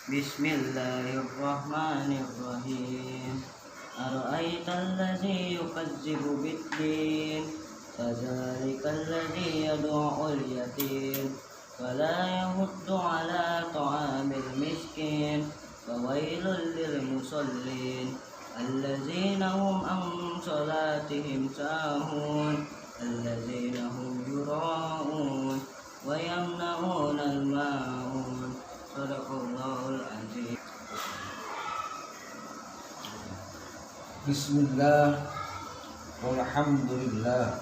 Bismillahirrahmanirrahim. Ara'aital ladzi yukadzibu bid-din, fadzalikal ladzi yad'u'ul yatim, wala yahuddu 'ala ta'amil miskin, fawailul lil musallin, alladzina hum an salatihim sahun, alladzina hum yura'un wa yamna'unal ma'un. Sadaqallahul azim. Bismillah, walhamdulillah,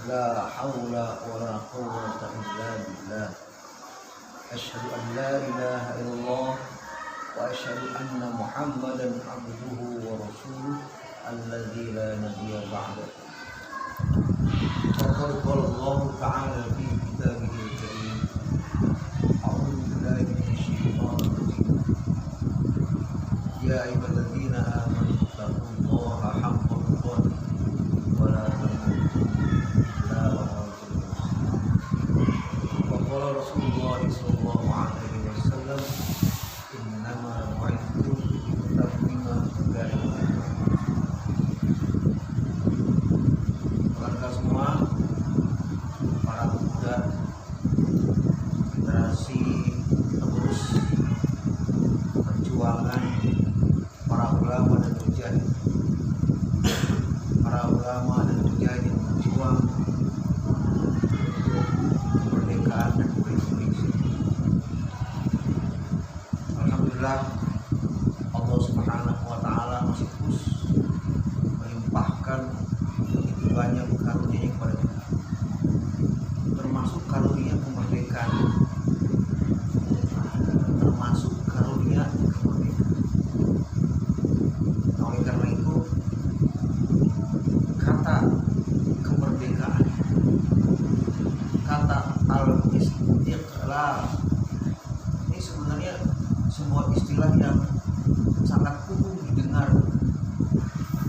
la hawla wa la quwwata illa billah. Asyhadu an la ilaha illallah wa asyhadu anna Muhammadan abduhu wa rasuluh alladzi la nabiyya ba'da. Faqad qala Allah ta'ala fi kitabihil karim. A'udzu billahi minasy syaithanir rajim. Ya ayyuhalladzina amanu taqullaha haqqa tuqatih wa la tamutunna illa wa antum muslimun. Wa qala Rasulullah sallallahu alaihi wasallam, innama bu'ithtu litammima makarimal akhlaq. Semua para pemuda generasi penerus perjuangan para ulama dan mujahid, berjuang untuk kemerdekaan dan Indonesia. Alhamdulillah, Allah Subhanahu wa taala masih terus melimpahkan begitu banyak karunia kepada kita, termasuk karunia kemerdekaan, Oleh karena itu, kata kemerdekaan, kata al-istiqlal, ini sebenarnya sebuah istilah yang sangat umum didengar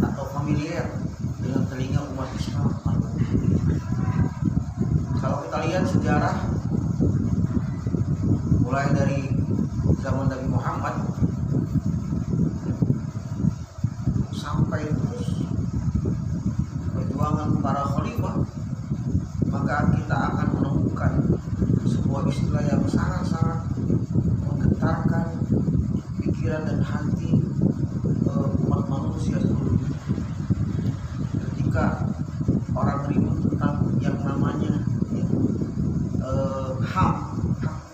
atau familiar dengan telinga umat Islam. Kalau kita lihat sejarah mulai dari zaman Nabi Muhammad sampai terus perjuangan para khalifah, maka kita akan menemukan sebuah istilah yang sangat-sangat menggetarkan pikiran dan hati umat manusia seluruh dunia. Ketika orang ribut tentang yang namanya hak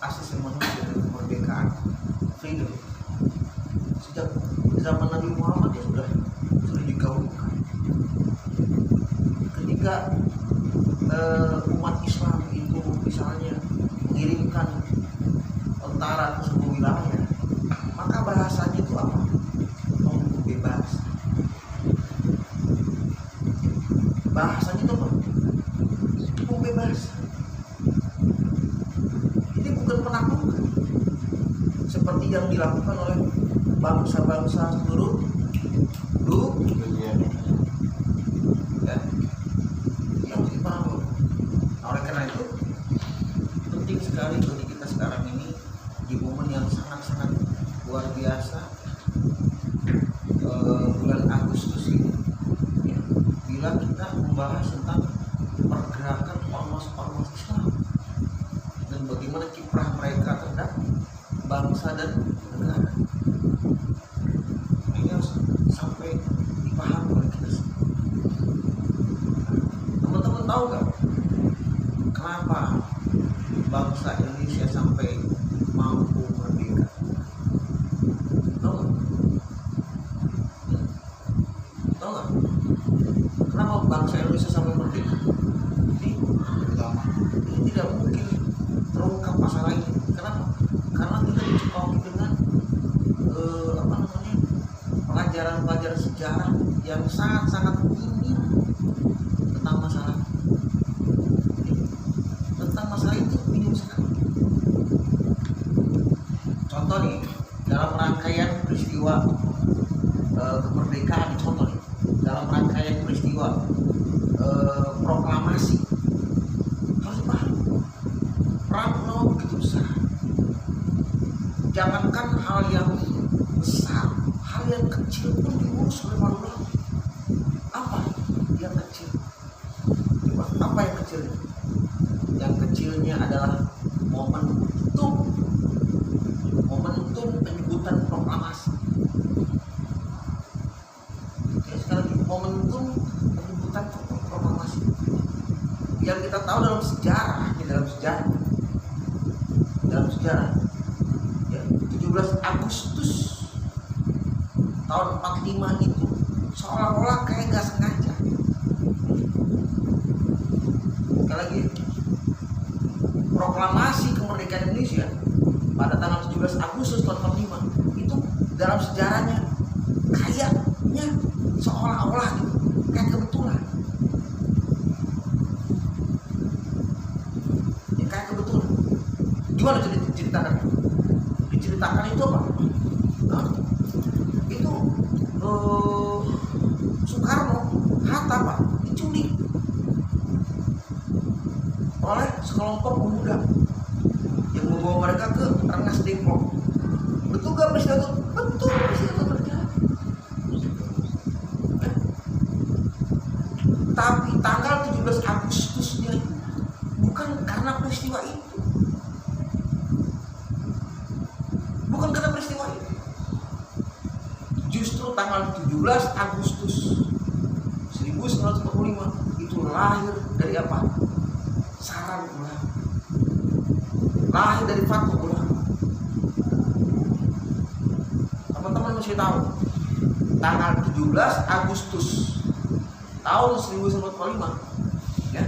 asasi manusia dan kemerdekaan, freedom, sejak zaman Nabi Muhammad ya sudah digaungkan. Ketika umat Islam itu misalnya mengirimkan tentara ke sebuah wilayah, maka bahasanya itu apa? Bebas. Bahasanya itu apa? Bebas. Ini bukan penaklukan seperti yang dilakukan oleh bangsa-bangsa seluruh dunia. Ya, yang dipahami. Oleh karena itu penting sekali bagi kita sekarang ini di momen yang sangat-sangat luar biasa, bulan Agustus ini, ya, bila kita membahas tentang pergerakan ormas-ormas Islam dan bagaimana kiprah mereka terhadap bangsa dan negara. Ini harus sampai dipahami oleh kita semua. Teman-teman tahu nggak kenapa bangsa Indonesia sampai mampu merdeka? Tahu nggak? Tahu nggak? Kenapa bangsa Indonesia sampai merdeka? Ini tidak mungkin terungkap masalah ini. Kenapa? Karena kita dicekoki dengan pelajaran-pelajaran sejarah yang sangat-sangat minim tentang masalah itu minim sekali. Contoh nih, dalam rangkaian peristiwa kemerdekaan, contoh nih, dalam rangkaian peristiwa proklamasi, harus paham peran begitu besar. Jangan Bahkan hal yang besar, hal yang kecil pun diurus oleh para ulama. Apa yang kecil? Coba, apa yang kecil? Yang kecilnya adalah momentum penyebutan proklamasi. Oke, sekali lagi, momentum penyebutan proklamasi. Yang kita tahu dalam sejarah ya, 17 Agustus tahun 45 itu seolah-olah kayak gak sengaja. Sekali lagi, proklamasi kemerdekaan Indonesia pada tanggal 17 Agustus tahun 45 itu dalam sejarahnya kayaknya seolah-olah gitu, kayak kebetulan. Ya, kayak kebetulan. Gimana diceritakan? Diceritakan itu apa? Nah, itu Soekarno, Hatta Pak, diculik oleh sekelompok pemuda yang membawa mereka ke Rengas Dengklok. Betul gak peristiwa itu? Betul, peristiwa itu terjadi. Tapi tanggal 17 Agustusnya bukan karena peristiwa itu. Bukan karena peristiwa itu. Justru tanggal 17 Agustus 1945 itu lahir dari apa? Saran ulama. Lahir dari fatwa ulama. Teman-teman mesti tahu, tanggal 17 Agustus tahun 1945, ya,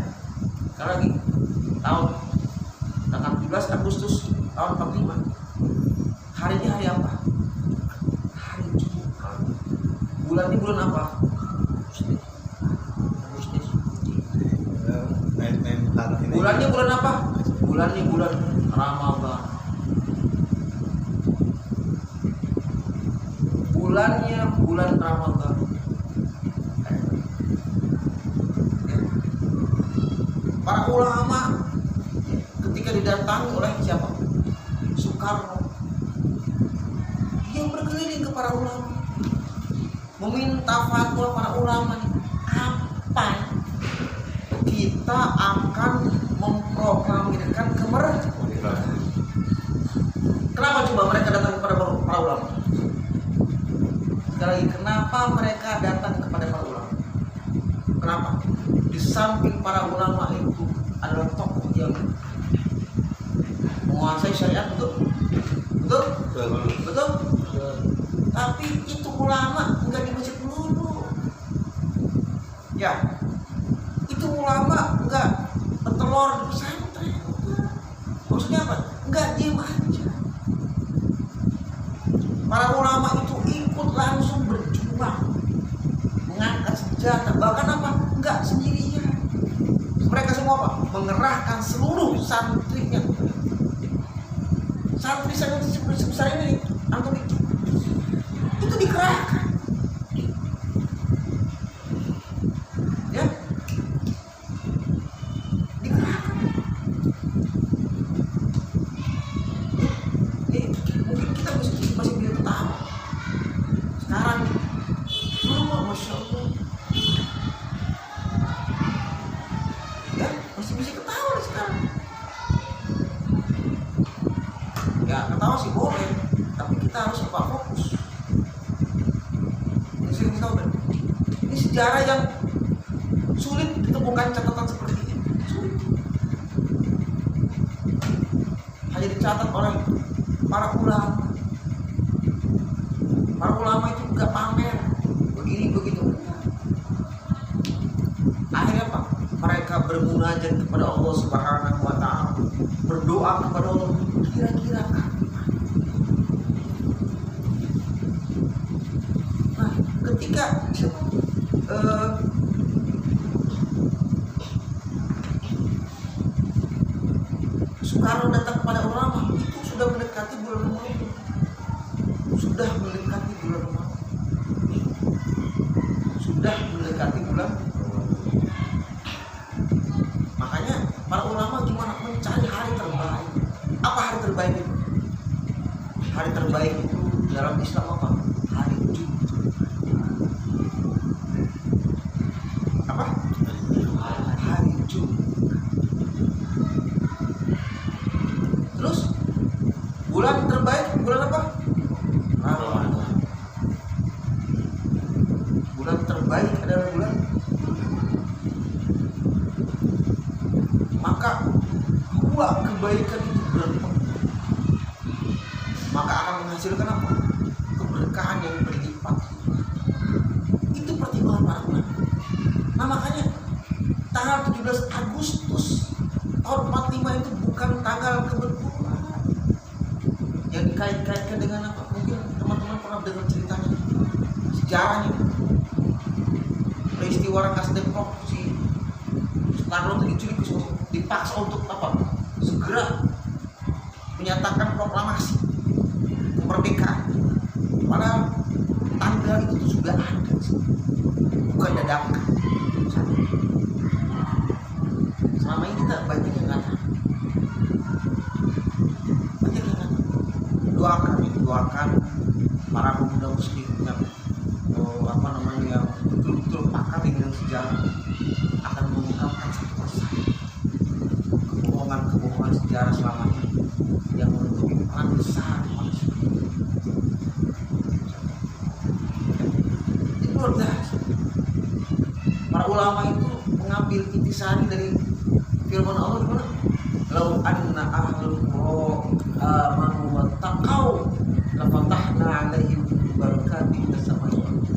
sekali lagi, tanggal 17 Agustus tahun 45, harinya hari apa? Hari Jumat. Bulannya bulan apa? Agustus. Bulannya bulan apa? Bulannya bulan Ramadan. Bulannya bulan Ramadan. Para ulama ketika didatangi oleh siapa? Soekarno, dia berkeliling ke para ulama, meminta fatwa para ulama. Kapan kita akan memproklamirkan kemerdekaan? Kenapa coba mereka datang kepada para ulama? Sekali lagi, kenapa mereka datang kepada para ulama? Kenapa? Di samping para ulama itu adalah tokoh yang menguasai syariat, betul? Betul? Betul? Tapi itu ulama enggak di masjid dulu. Ya, itu ulama enggak bertelur di pesantren. Maksudnya apa? Enggak diem aja. Para ulama itu ikut langsung berjuang, mengangkat senjata, bahkan apa? Enggak sendirian. Mereka semua apa? Mengerahkan seluruh santrinya. Santri sebesar ini, antum itu dikerahkan. Ya, dikerahkan. Mungkin kita masih bisa ketawa. Sekarang dulu, masya Allah, ya masih bisa ketawa sekarang. Ya ketawa sih boleh, tapi kita harus fokus. Ini sejarah yang sulit ditemukan catatan seperti ini. Sulit. Hanya dicatat oleh para ulama. Para ulama itu enggak pamer begini begitu. Akhirnya apa? Mereka bermunajat kepada Allah Subhanahu wa Ta'ala, berdoa kepada Allah. Kira-kira ketika Soekarno datang kepada ulama, itu sudah mendekati bulan Ramadan. Sudah mendekati bulan Ramadan. Makanya para ulama gimana mencari hari terbaik. Apa hari terbaik itu? Hari terbaik terbaik itu dalam Islam apa? Hari Jumat. Apa? Hari Jumat. Terus bulan terbaik bulan apa? Ramadan. Bulan terbaik adalah bulan, maka dua kebaikan itu berlipat, maka akan menghasilkan apa? Keberkahan yang berlipat. Itu pertimbangan para ulama. Nah makanya tanggal 17 Agustus tahun 45 itu bukan tanggal kebetulan yang dikait-kaitkan dengan apa? Mungkin teman-teman pernah dengar ceritanya, sejarahnya peristiwa Rangkas Depok, si Soekarno itu diculik, dipaksa untuk apa? Segera menyatakan proklamasi kemerdekaan. Padahal tanggal itu sudah ada, bukan dadakan. Selama ini kita banyak yang nggak tahu. Banyak yang nggak tahu. Doakan para pemuda muslim yang yang betul-betul pakar dengan sejarah akan mengungkapkan satu persatu kebohongan sejarah selama ini yang menutupi peran besar manusia. Itu luar biasa. Para ulama itu mengambil intisari dari firman Allah di mana? Lau anna ahlul qura amanu wattaqau lafatahna 'alaihim barakatin minas samai wal ardh.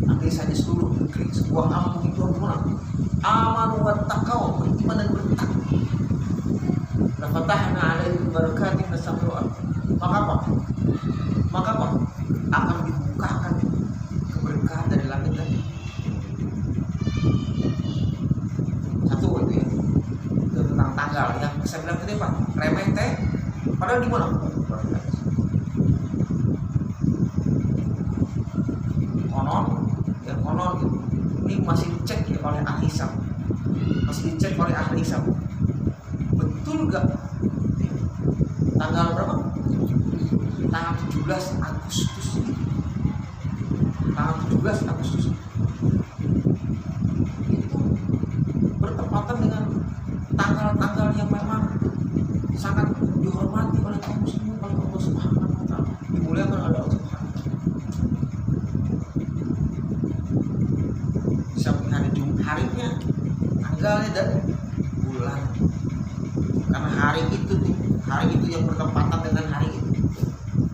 Andai saja seluruh negeri sebuah kampung itu mana? Amanu wattaqau, beriman dan bertakwa. Lafatahna 'alaihim barakatin minas samai wal ardh. Maka apa? Akan dibukakan keberkahan dari langit dan satu itu ya. Tentang tanggal yang saya bilang tadi Pak, remeh teh padahal di mana? Konon ini masih dicek ya oleh ahli hisab, betul gak tanggal berapa? Tanggal 17 Agustus itu bertepatan dengan tanggal-tanggal yang memang sangat dihormati oleh kaum muslimin, oleh Allah Subhanahu wa taala, dimuliakan oleh Allah Subhanahu wa taala. Sampai hari Jumat, harinya, tanggalnya dan bulan. Karena hari itu yang bertepatan dengan hari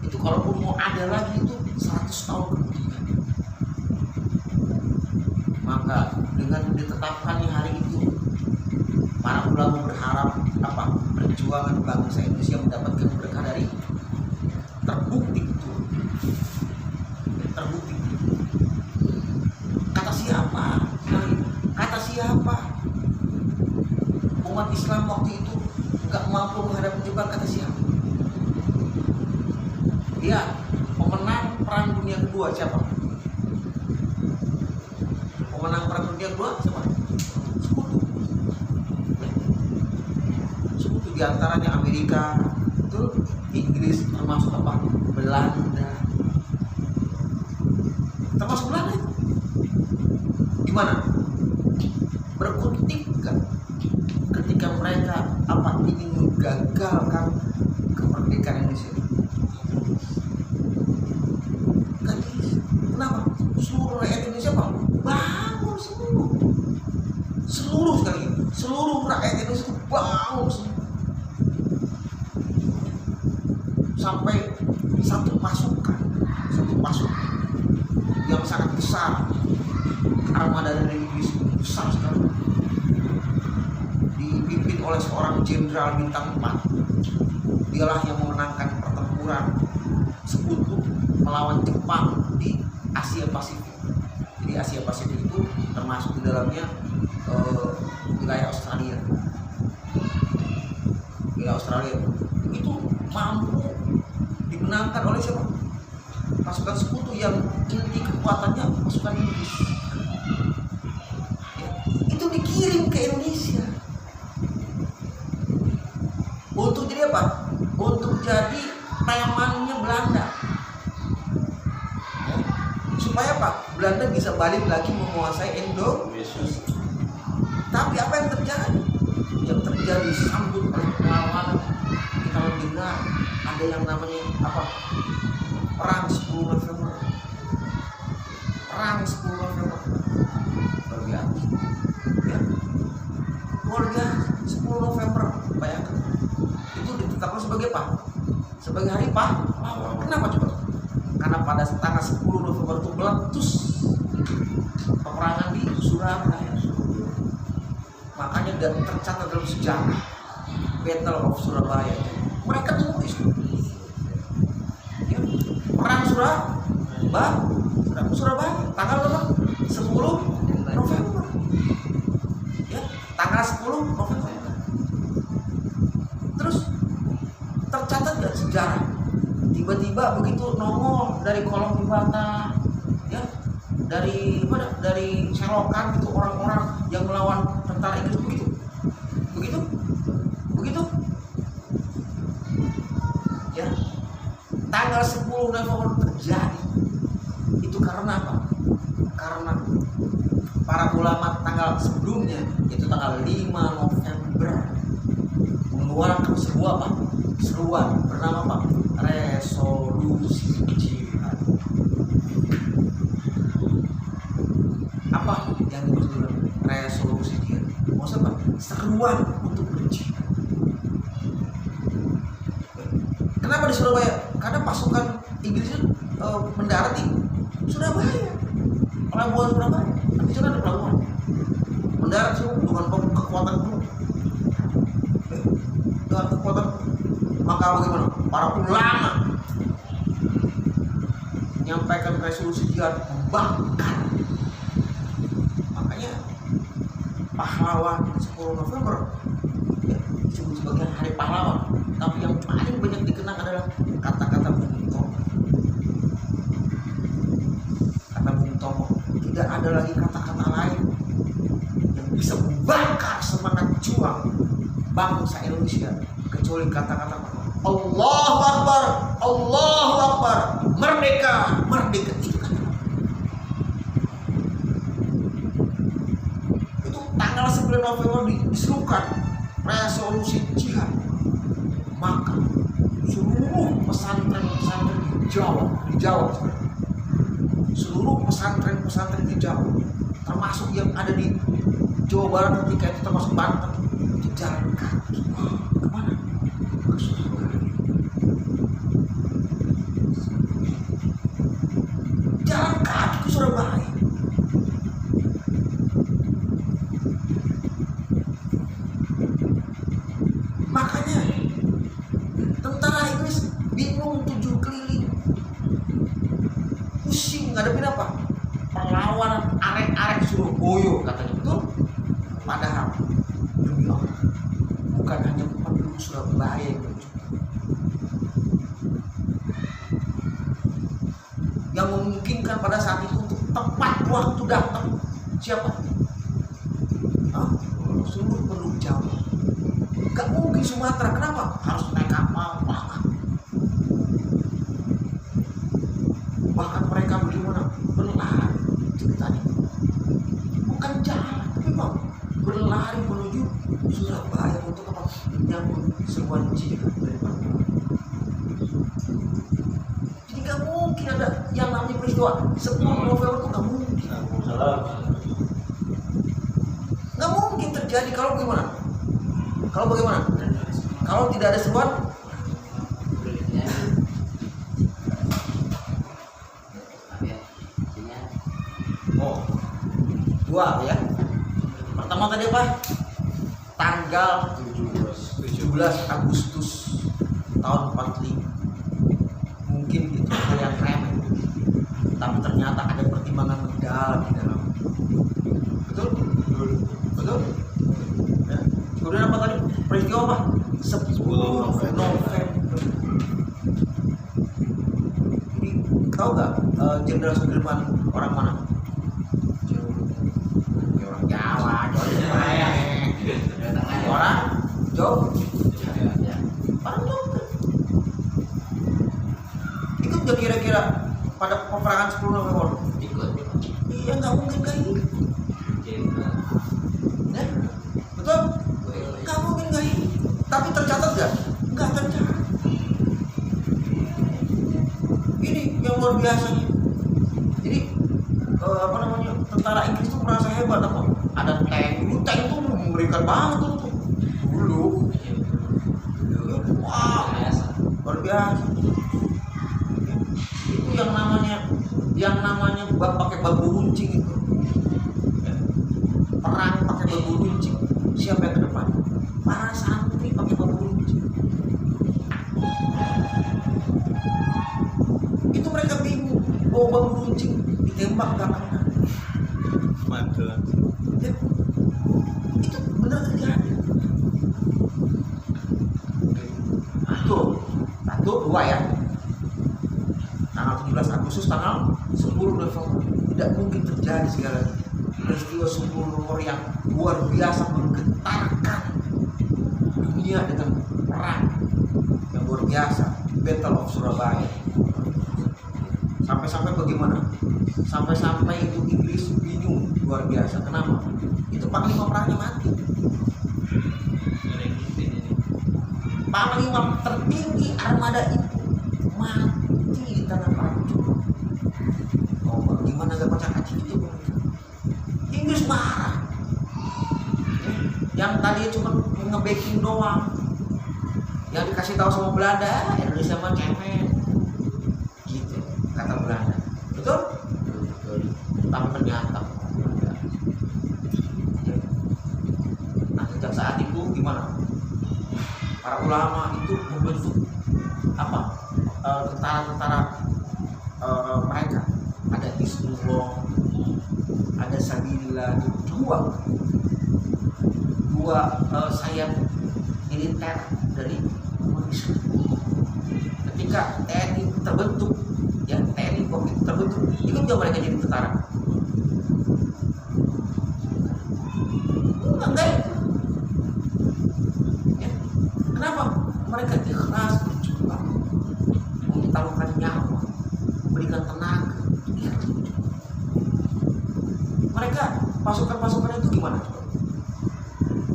itu kalaupun mau ada lagi itu 100 tahun kemudian. Maka dengan ditetapkannya hari itu, para ulama berharap apa? Perjuangan bangsa Indonesia mendapatkan berkah dari terbukti betul. Kata siapa? Umat Islam waktu itu nggak mampu menghadapi jebak, kata siapa? Ya, pemenang Perang Dunia Kedua siapa? Pemenang Perang Dunia Kedua siapa? Sekutu diantaranya Amerika, itu Inggris, termasuk apa? Belanda, termasuk Belanda itu. Gimana? Berkutik kan? Ketika mereka apa ingin menggagalkan kemerdekaan Indonesia. Kenapa? Seluruh rakyat Indonesia apa? Bangun seluruh rakyat Indonesia itu bangun semua. Sampai satu pasukan yang sangat besar, armada dari Inggris besar sekali, dipimpin oleh seorang jenderal bintang 4. Dialah yang memenangkan pertempuran sekutu melawan Jepang di Asia Pasifik. Jadi Asia Pasifik itu termasuk di dalamnya wilayah Australia. Itu mampu dimenangkan oleh siapa? Pasukan sekutu yang inti kekuatannya pasukan Inggris. Ya, itu dikirim ke Indonesia untuk jadi apa? Untuk jadi premannya Belanda. Belanda bisa balik lagi menguasai Indonesia. Tapi apa yang terjadi? Yang terjadi sambut oleh perlawanan. Kita mendengar ada yang namanya apa? Perang 10 November. Perang 10 November. Luar biasa. Ya. Luar biasa. 10 November. Bayangkan. Itu ditetapkan sebagai apa? Sebagai hari pahlawan. Kenapa coba? Karena pada tanggal 10 November itu meletus peperangan di Surabaya. Makanya tercatat dalam sejarah Battle of Surabaya. Mereka tulis ya, perang Surabaya tanggal berapa? 10 November. Ya, tanggal 10 November. Terus tercatat gak sejarah? Tiba-tiba begitu nongol dari kolom jembatan, ya, dari mana? Dari selokan itu orang-orang yang melawan tentara Inggris begitu. Ya, tanggal 10 November terjadi. Itu karena apa? Karena para ulama tanggal sebelumnya, itu tanggal 5 November mengeluarkan seruan bernama apa? Resolusi jihad. Apa yang dimaksud resolusi jihad? Maksudnya apa? Seruan untuk berjihad. Kenapa di Surabaya? Karena pasukan Inggris itu mendarat di Surabaya, pelabuhan Surabaya. Di sana ada pelabuhan. Mendarat semua dengan kekuatan penuh. Dengan kekuatan. Maka bagaimana? Para ulama menyampaikan resolusi jihad, membakar. Makanya pahlawan 10 November ya, disebut sebagai hari pahlawan. Tapi yang paling banyak dikenang adalah kata-kata Bung Tomo. Kata Bung Tomo, tidak ada lagi kata-kata lain yang bisa membakar semangat juang bangsa Indonesia kecuali kata-kata Allahu Akbar, Allahu Akbar, merdeka, merdeka. Itu tanggal 9 November diserukan resolusi jihad. Maka seluruh pesantren-pesantren di Jawa, seluruh pesantren-pesantren di Jawa, termasuk yang ada di Jawa Barat ketika itu, termasuk Banten, itu jalan kaki kemana? Ke Surabaya. Jalan kaki ke Surabaya. Makanya tentara Inggris bingung 7 keliling, pusing ngadepin apa? Perlawanan arek-arek Surabaya, katanya. Betul? Padahal demi Allah, bukan hanya penduduk Surabaya yang berjuang. Yang memungkinkan pada saat itu untuk tepat waktu datang siapa? Seluruh penduduk Jawa. Gak mungkin Sumatera. Kenapa? Harus naik kapal. Bahkan mereka bagaimana? Berlari ceritanya. Bukan jalan, tapi bang, berlari menuju Surabaya untuk apa? Menyambut seruan jihad dari Bandung. Jadi gak mungkin ada yang namanya peristiwa 10 November itu gak mungkin. Gak mungkin terjadi. Kalau bagaimana? Kalau tidak ada seruan, dua ya. Pertama tadi apa? Tanggal 17 Agustus tahun 45. Mungkin itu hal yang remeh, tapi ternyata ada pertimbangan mendalam di dalam. Betul? Ya. Kemudian apa tadi? Peristiwa apa? 10 November. Jadi tahu nggak Jenderal Sudirman orang mana? Orang Jawa, orang Jawa. Orang Jawa. Ikut nggak kira-kira pada peperangan 10 November? Ikut. ya nggak mungkin kayak gitu. Ya, betul? Nggak mungkin kayak gitu. Tapi tercatat nggak? Nggak tercatat. Ini yang luar biasa. Jadi tentara Inggris itu merasa hebat apa? Ada tank, dulu tank itu memberikan banget tuh. Dulu. Wow, luar biasa. Itu yang namanya pakai bambu runcing itu. Ya. Perang pakai bambu runcing. Siapa yang ke depan? Para santri pakai bambu runcing. Itu mereka bingung, bawa bambu runcing ditembak gak kena. Mantul. Ya. Itu benar terjadi. Satu, dua ya. Tanggal 17 Agustus, tanggal 10 November. Tidak mungkin terjadi segala peristiwa 10 November yang luar biasa menggetarkan dunia dengan perang yang luar biasa, Battle of Surabaya. Sampai-sampai bagaimana? Sampai-sampai itu Inggris bingung luar biasa. Kenapa? Itu panglima perangnya mati. Panglima tertinggi armada itu mati di tanah perang. Oh, gimana gak baca kaji itu? Inggris marah. Yang tadi cuma nge-backing doang, yang dikasih tahu sama Belanda, Indonesia mah cemen. Gitu kata Belanda. Betul? Tapi ternyata. Nah, sejak saat itu gimana? Para ulama itu membentuk apa? Tentara-tentara mereka. Ada Hizbullah, ada Sabilillah, dua sayap militer dari Indonesia. Ketika TNI terbentuk, ya TNI waktu itu terbentuk, ikut gak mereka jadi tentara? Enggak itu. Ya. Kenapa? Mereka ikhlas berjuang, mengutamakan nyawa, memberikan tenaga. Ya. Mereka pasukan-pasukan itu gimana?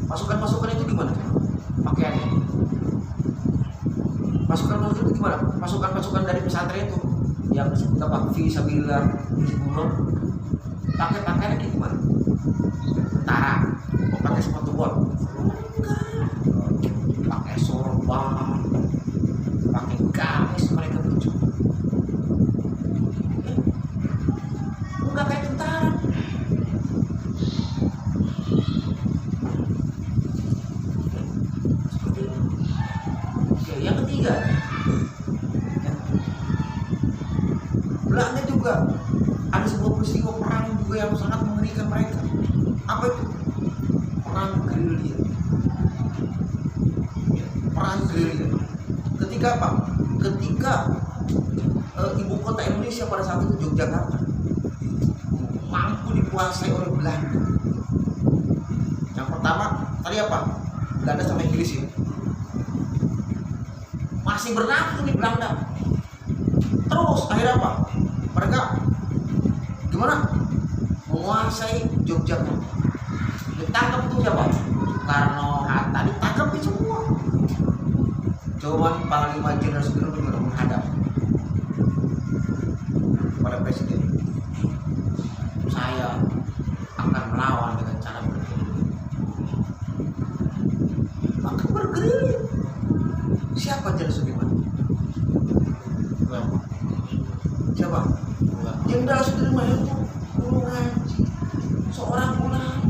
Pasukan-pasukan itu gimana? Pakaiannya. Pasukan-pasukan itu gimana? Pasukan-pasukan dari pesantren itu yang disebut apa? Fisabilillah, Hizbullah. Pakai pakaiannya kayak gimana? Tentara, pakai sepatu bot. Pakai sorban, pakai gamis mereka berjuang. Enggak kayak tentara. Yang ketiga, ya. Belanda juga ada sebuah peristiwa perang juga yang sangat mengerikan mereka. Apa itu? Perang gerilya. Ya, perang gerilya. Ketika apa? Ketika ibu kota Indonesia pada saat itu Yogyakarta mampu dikuasai oleh Belanda. Yang pertama tadi apa? Belanda sama Inggris ya. Masih bernafsu di Belanda. Terus akhirnya apa? Mereka gimana? Menguasai Yogyakarta. Ditangkap itu siapa? Soekarno, Hatta, ditangkap itu semua. Coba Panglima Jenderal Sudirman gimana menghadap pada presiden? Saya akan melawan dengan cara bergerilya. Maka bergerilya. Siapa Jenderal Sudirman? Siapa? Jenderal Sudirman itu guru ngaji, seorang ulama.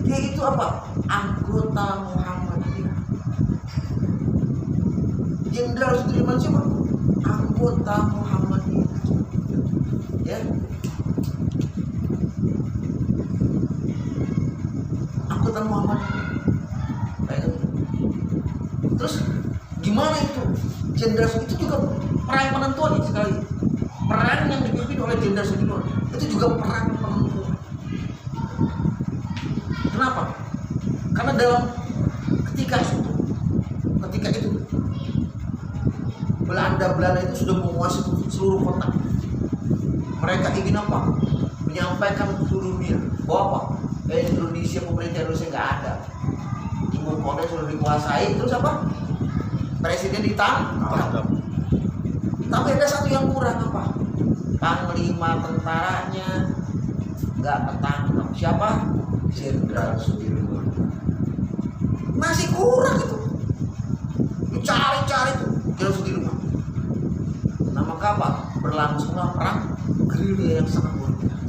Dia itu apa? Anggota Muhammadiyah. Jenderal Sudirman siapa? Anggota Muhammadiyah. Ya. Anggota Muhammadiyah. Terus gimana itu? Jenderal itu juga perang penentuan ya sekali. Perang yang dipimpin oleh Jenderal Sudirman itu juga perang penentuan. Kenapa? Karena ketika itu Belanda tanda Belanda itu sudah menguasai seluruh kota. Mereka ingin apa? Menyampaikan ke seluruh dunia bahwa apa? Indonesia, pemerintah Indonesia nggak ada, ibu kota sudah dikuasai, terus apa? Presiden ditangkap. Tapi ada satu yang kurang apa? Panglima tentaranya nggak ketangkap. Siapa? Jenderal Sudirman. Masih kurang itu. Cari-cari tuh Jenderal Sudirman. Nama kapal berlangsunglah perang gerilya yang sangat luar biasa.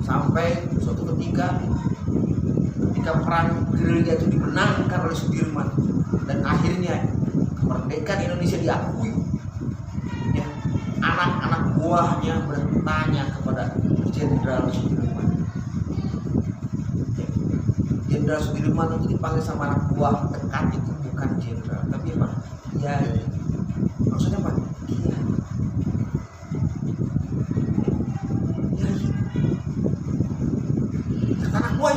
Sampai suatu ketika perang gerilya itu dimenangkan oleh Sudirman dan akhirnya kemerdekaan Indonesia diakui. Ya, anak-anak buahnya bertanya kepada Jenderal Sudirman. Jenderal Sudirman itu dipanggil sama anak buah dekat itu bukan jenderal, tapi apa? Ya, maksudnya apa? Iya. Kata anak buah,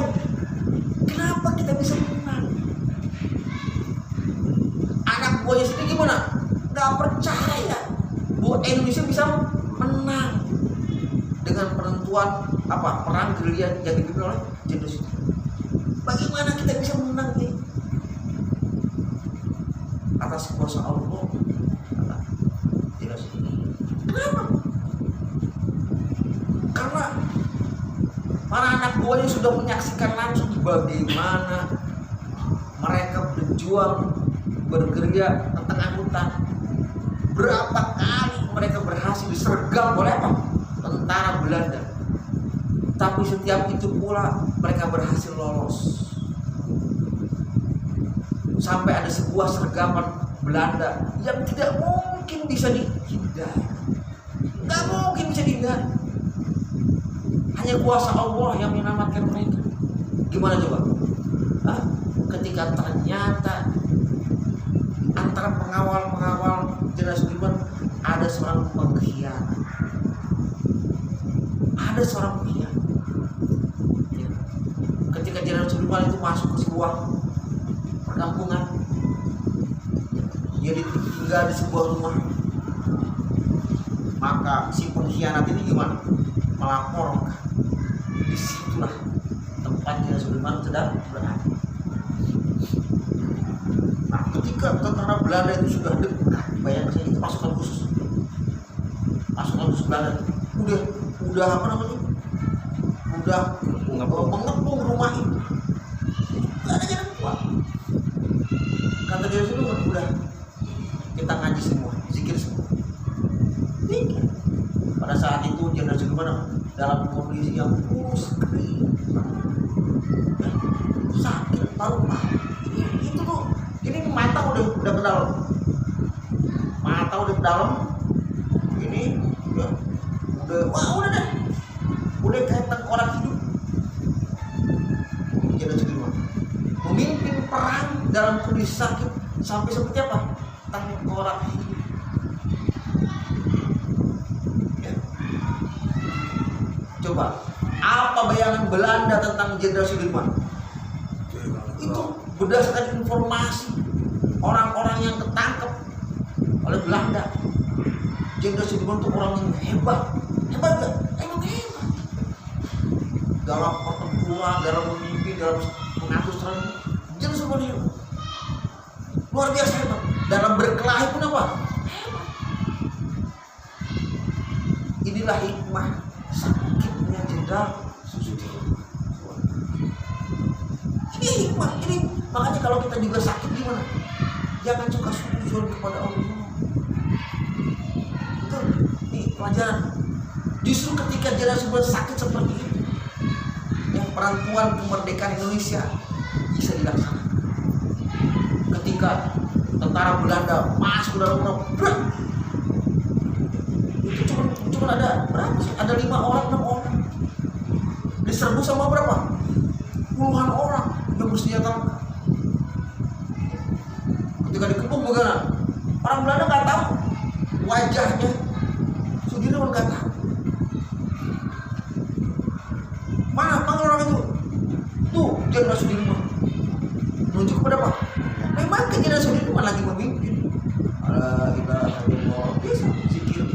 kenapa kita bisa menang? Anak buahnya sendiri gimana? Gak percaya bahwa Indonesia bisa menang dengan penentuan apa? Perang gerilya yang dipimpin oleh Jenderal Sudirman. Bagaimana kita bisa menang nih? Atas kuasa Allah. Tidak sih. Kenapa? Karena para anak buahnya sudah menyaksikan langsung bagaimana mereka berjuang bergerilya tentang angkutan. Berapa kali mereka berhasil disergap oleh apa? Tentara Belanda. Tapi setiap itu pula mereka berhasil lolos. Sampai ada sebuah sergapan Belanda yang tidak mungkin bisa dihindari. Nggak mungkin bisa dihindari. Hanya kuasa Allah yang menyelamatkan mereka. Gimana coba? Hah? Ketika ternyata antara pengawal-pengawal Jenderal Sudirman ada seorang pengkhianat. Ada seorang pengkhianat. Ketika Jenderal Sudirman itu masuk ke sebuah perkampungan, dia tinggal di sebuah rumah, maka si pengkhianat ini gimana? Melaporkan. Disitulah tempat Jenderal Sudirman sedang berada. Nah, ketika tentara Belanda itu sudah dekat, bayangkan itu pasukan khusus Belanda, udah apa namanya? Udah mengepung rumah itu. Gak ada jalan keluar. Kata dia dulu udah kita ngaji semua, zikir semua. Zikir. Pada saat itu Jenderal Sudirman dalam kondisi yang kurus kering, sakit paru-paru. Itu tuh, ini mata udah ke dalam, mata udah ke dalam. Ini ya, udah deh, udah kayak tengkorak hidup. Jenderal Sudirman memimpin perang dalam kondisi sakit sampai seperti apa? Tengkorak hidup. Ya. Coba, apa bayangan Belanda tentang Jenderal Sudirman? Itu berdasarkan informasi orang-orang yang ketangkep oleh Belanda. Jenderal Sudirman itu orang yang hebat gak? Emang hebat. Dalam pertempuran, dalam memimpin, dalam mengatur serangan, Jenderal Sudirman hebat. Luar biasa hebat. Dalam berkelahi pun apa? Hebat. Inilah hikmah sakitnya Jenderal Sudirman. Ini hikmah, ini makanya kalau kita juga sakit gimana? Jangan suka sujud kepada Allah. Itu nih pelajaran. Justru ketika Jenderal Sudirman sakit seperti itu, yang perantuan kemerdekaan Indonesia bisa dilaksanakan. Ketika tentara Belanda masuk dalam rumah, itu cuma ada berapa sih? Ada 5 orang, 6 orang. Diserbu sama berapa? Puluhan orang yang bersenjata. Ketika dikepung bagaimana? Orang Belanda nggak tahu wajahnya, Sudirman nggak tahu. Mana panggil orang itu? Tuh Jenderal Sudirman. Menunjuk kepada apa? Memang Jenderal Sudirman lagi memimpin. La ilaha illallah, biasa zikir.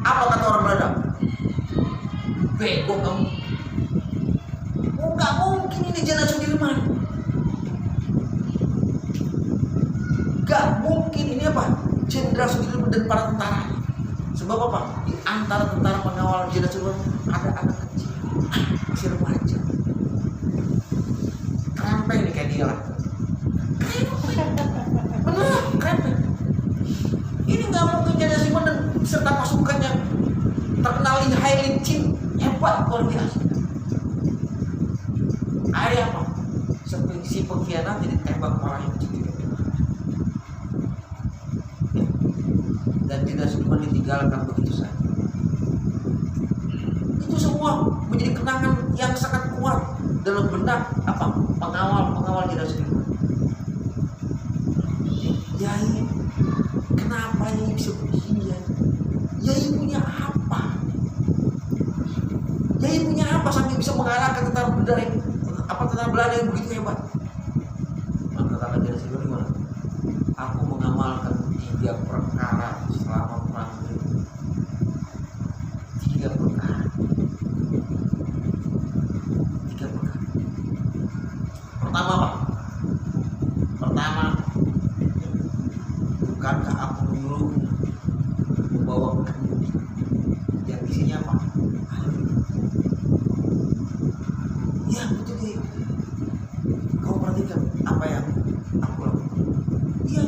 Apa kata orang Belanda? Bego kamu. Nggak mungkin ini Jenderal Sudirman. Nggak mungkin ini apa? Jenderal Sudirman dan para tentara. Sebab apa? Di antara tentara pengawal Jenderal Sudirman ada anak kecil, masih remaja. Krempeng nih kayak dia lah. Bener, krempeng. Ini nggak mungkin Jenderal Sudirman dan serta pasukannya terkenal ini high licin, hebat luar biasa. Ada apa? Si pengkhianat jadi tembak kepalanya dan Jenderal Sudirman ditinggalkan begitu saja. Itu semua menjadi kenangan yang sangat kuat dalam benak apa pengawal Jenderal Sudirman. Yai, kenapa Yai bisa begini? Yai punya apa? Yai punya apa sampai bisa mengalahkan tentara Belanda yang begitu hebat? Maka kata Jenderal Sudirman gimana? Aku mengamalkan 3 perkara selama perang itu. 3 perkara. Pertama apa? Pertama, bukankah aku menyuruh membawa kendi yang isinya apa? Ya betul deh. Kau perhatikan apa yang aku lakukan. Iya.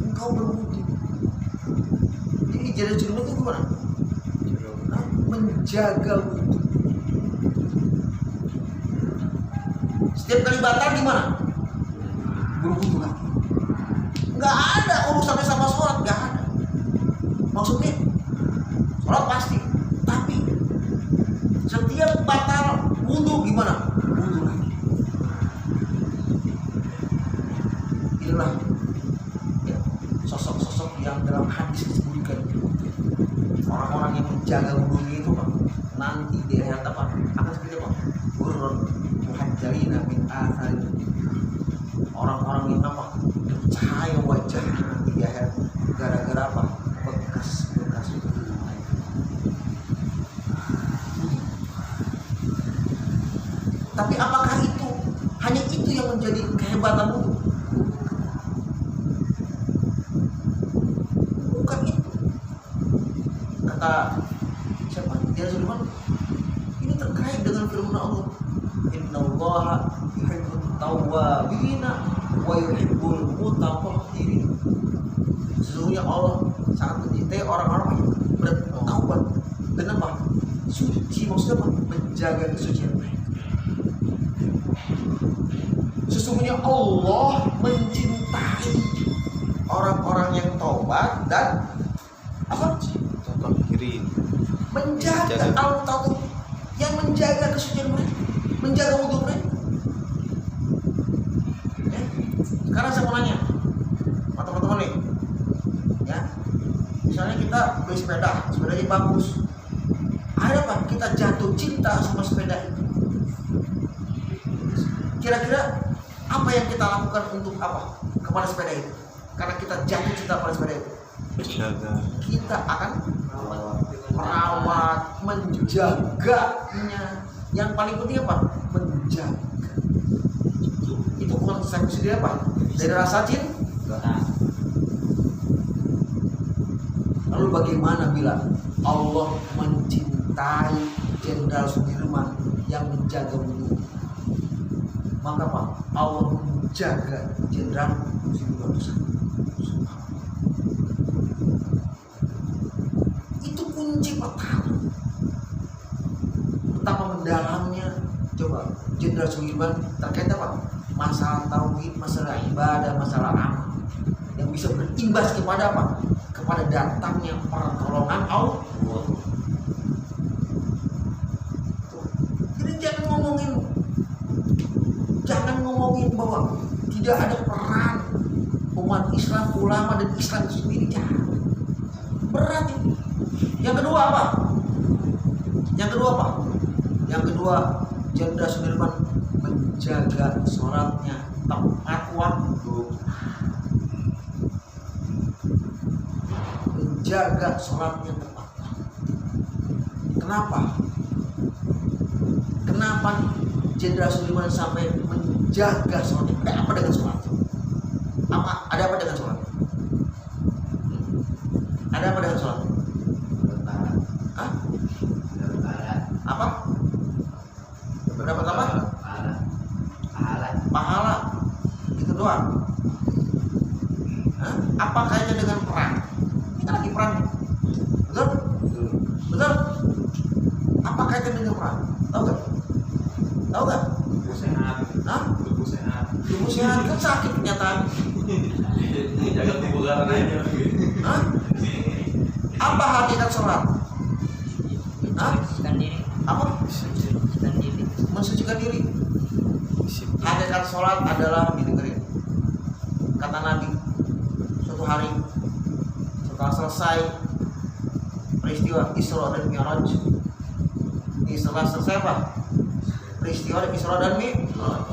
Engkau berwudu. Jadi Jenderal Sudirman itu gimana? Menjaga wudu. Setiap kali batal gimana? Berwudu lagi. Nggak ada urusannya sama sholat, nggak ada. Maksudnya sholat pasti, tapi setiap batal wudu gimana? Wudu lagi. Inilah ya, sosok-sosok yang dalam hadis disebutkan orang-orang yang menjaga wudunya itu Pak, nanti di akhirat apa? Akan seperti apa? Burun muhajjalina min athari. Orang-orang yang apa? Bercahaya wajahnya nanti di akhirat gara-gara apa? Bekas itu. Tapi apakah itu hanya itu yang menjadi kehebatan wudu? Bukan itu. Kata siapa? Jenderal Sudirman. Ini terkait dengan firman Allah. Innallaha yuhibbut tawwabina wa yuhibbul mutatahhirin. Sesungguhnya Allah sangat mencintai orang-orang yang bertaubat. Kenapa? Suci, maksudnya apa? Menjaga kesucian mereka. Sesungguhnya Allah mencintai orang-orang yang taubat dan apa? Kiri. Menjaga al-taubat, yang menjaga kesucian mereka, menjaga wudu mereka. Sekarang saya mau nanya, teman-teman nih, ya, misalnya kita beli sepedanya bagus, ada apa? Kita jatuh cinta sama sepeda itu. Kira-kira apa yang kita lakukan untuk apa kepada sepeda itu? Karena kita jatuh cinta pada sepeda itu, kita akan merawat, menjaganya. Yang paling penting apa? Menjaga. Itu konsekuensi dia apa? Dari rasa cinta. Lalu bagaimana bila Allah mencintai Jenderal Sudirman yang menjaga wudu? Maka apa? Allah menjaga Jenderal Sudirman. Itu kunci pertama. Betapa mendalamnya coba Jenderal Sudirman terkait apa? Masalah tauhid, masalah ibadah, masalah amal yang bisa berimbas kepada apa? Kepada datangnya pertolongan Allah. Jadi jangan ngomongin bahwa tidak ada peran umat Islam, ulama dan Islam sendiri. Berat ini. Yang kedua apa? Yang kedua Jenderal Sudirman menjaga sholatnya tepat waktu. Menjaga sholatnya tepat waktu. Kenapa? Kenapa Jenderal Sudirman sampai menjaga sholatnya? Ada apa dengan sholat? Ada apa dengan sholat? Ada apa dengan sholat? Hah? Apa? Berdapat apa? Pahala. Itu doang. Hah? Apa kaitannya dengan perang? Kita lagi perang. Betul? Betul? Apa kaitannya dengan perang? Tahu gak? Tahu gak? Hah? Tubuh sehat kan sakit kenyataan. Jaga kebugaran aja. Hah? Apa hakikat sholat? Hah? Mensucikan diri. Apa? Mensucikan diri. Mensucikan diri. Hakikat sholat adalah didengerin. Kata Nabi, suatu hari setelah selesai peristiwa Isra dan Mi'raj, setelah selesai apa? Peristiwa Isra dan Mi'raj.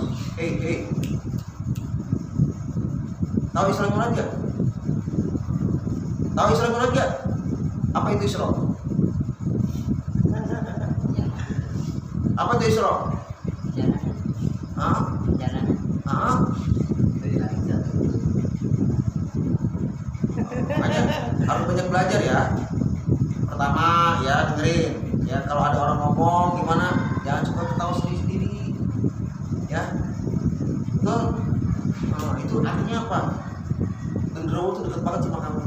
Tahu Isra dan Mi'raj gak? Tahu Isra dan Mi'raj gak? Apa itu Isra? Apa itu Isra? Jalan. Hah? Jalan. Hah? Harus banyak belajar ya. Pertama ya dengerin. Ya kalau ada orang ngomong gimana, jangan suka ketawa sendiri-sendiri. Ya. Betul. Nah, itu artinya apa? Genderuwo itu dekat banget sama kamu.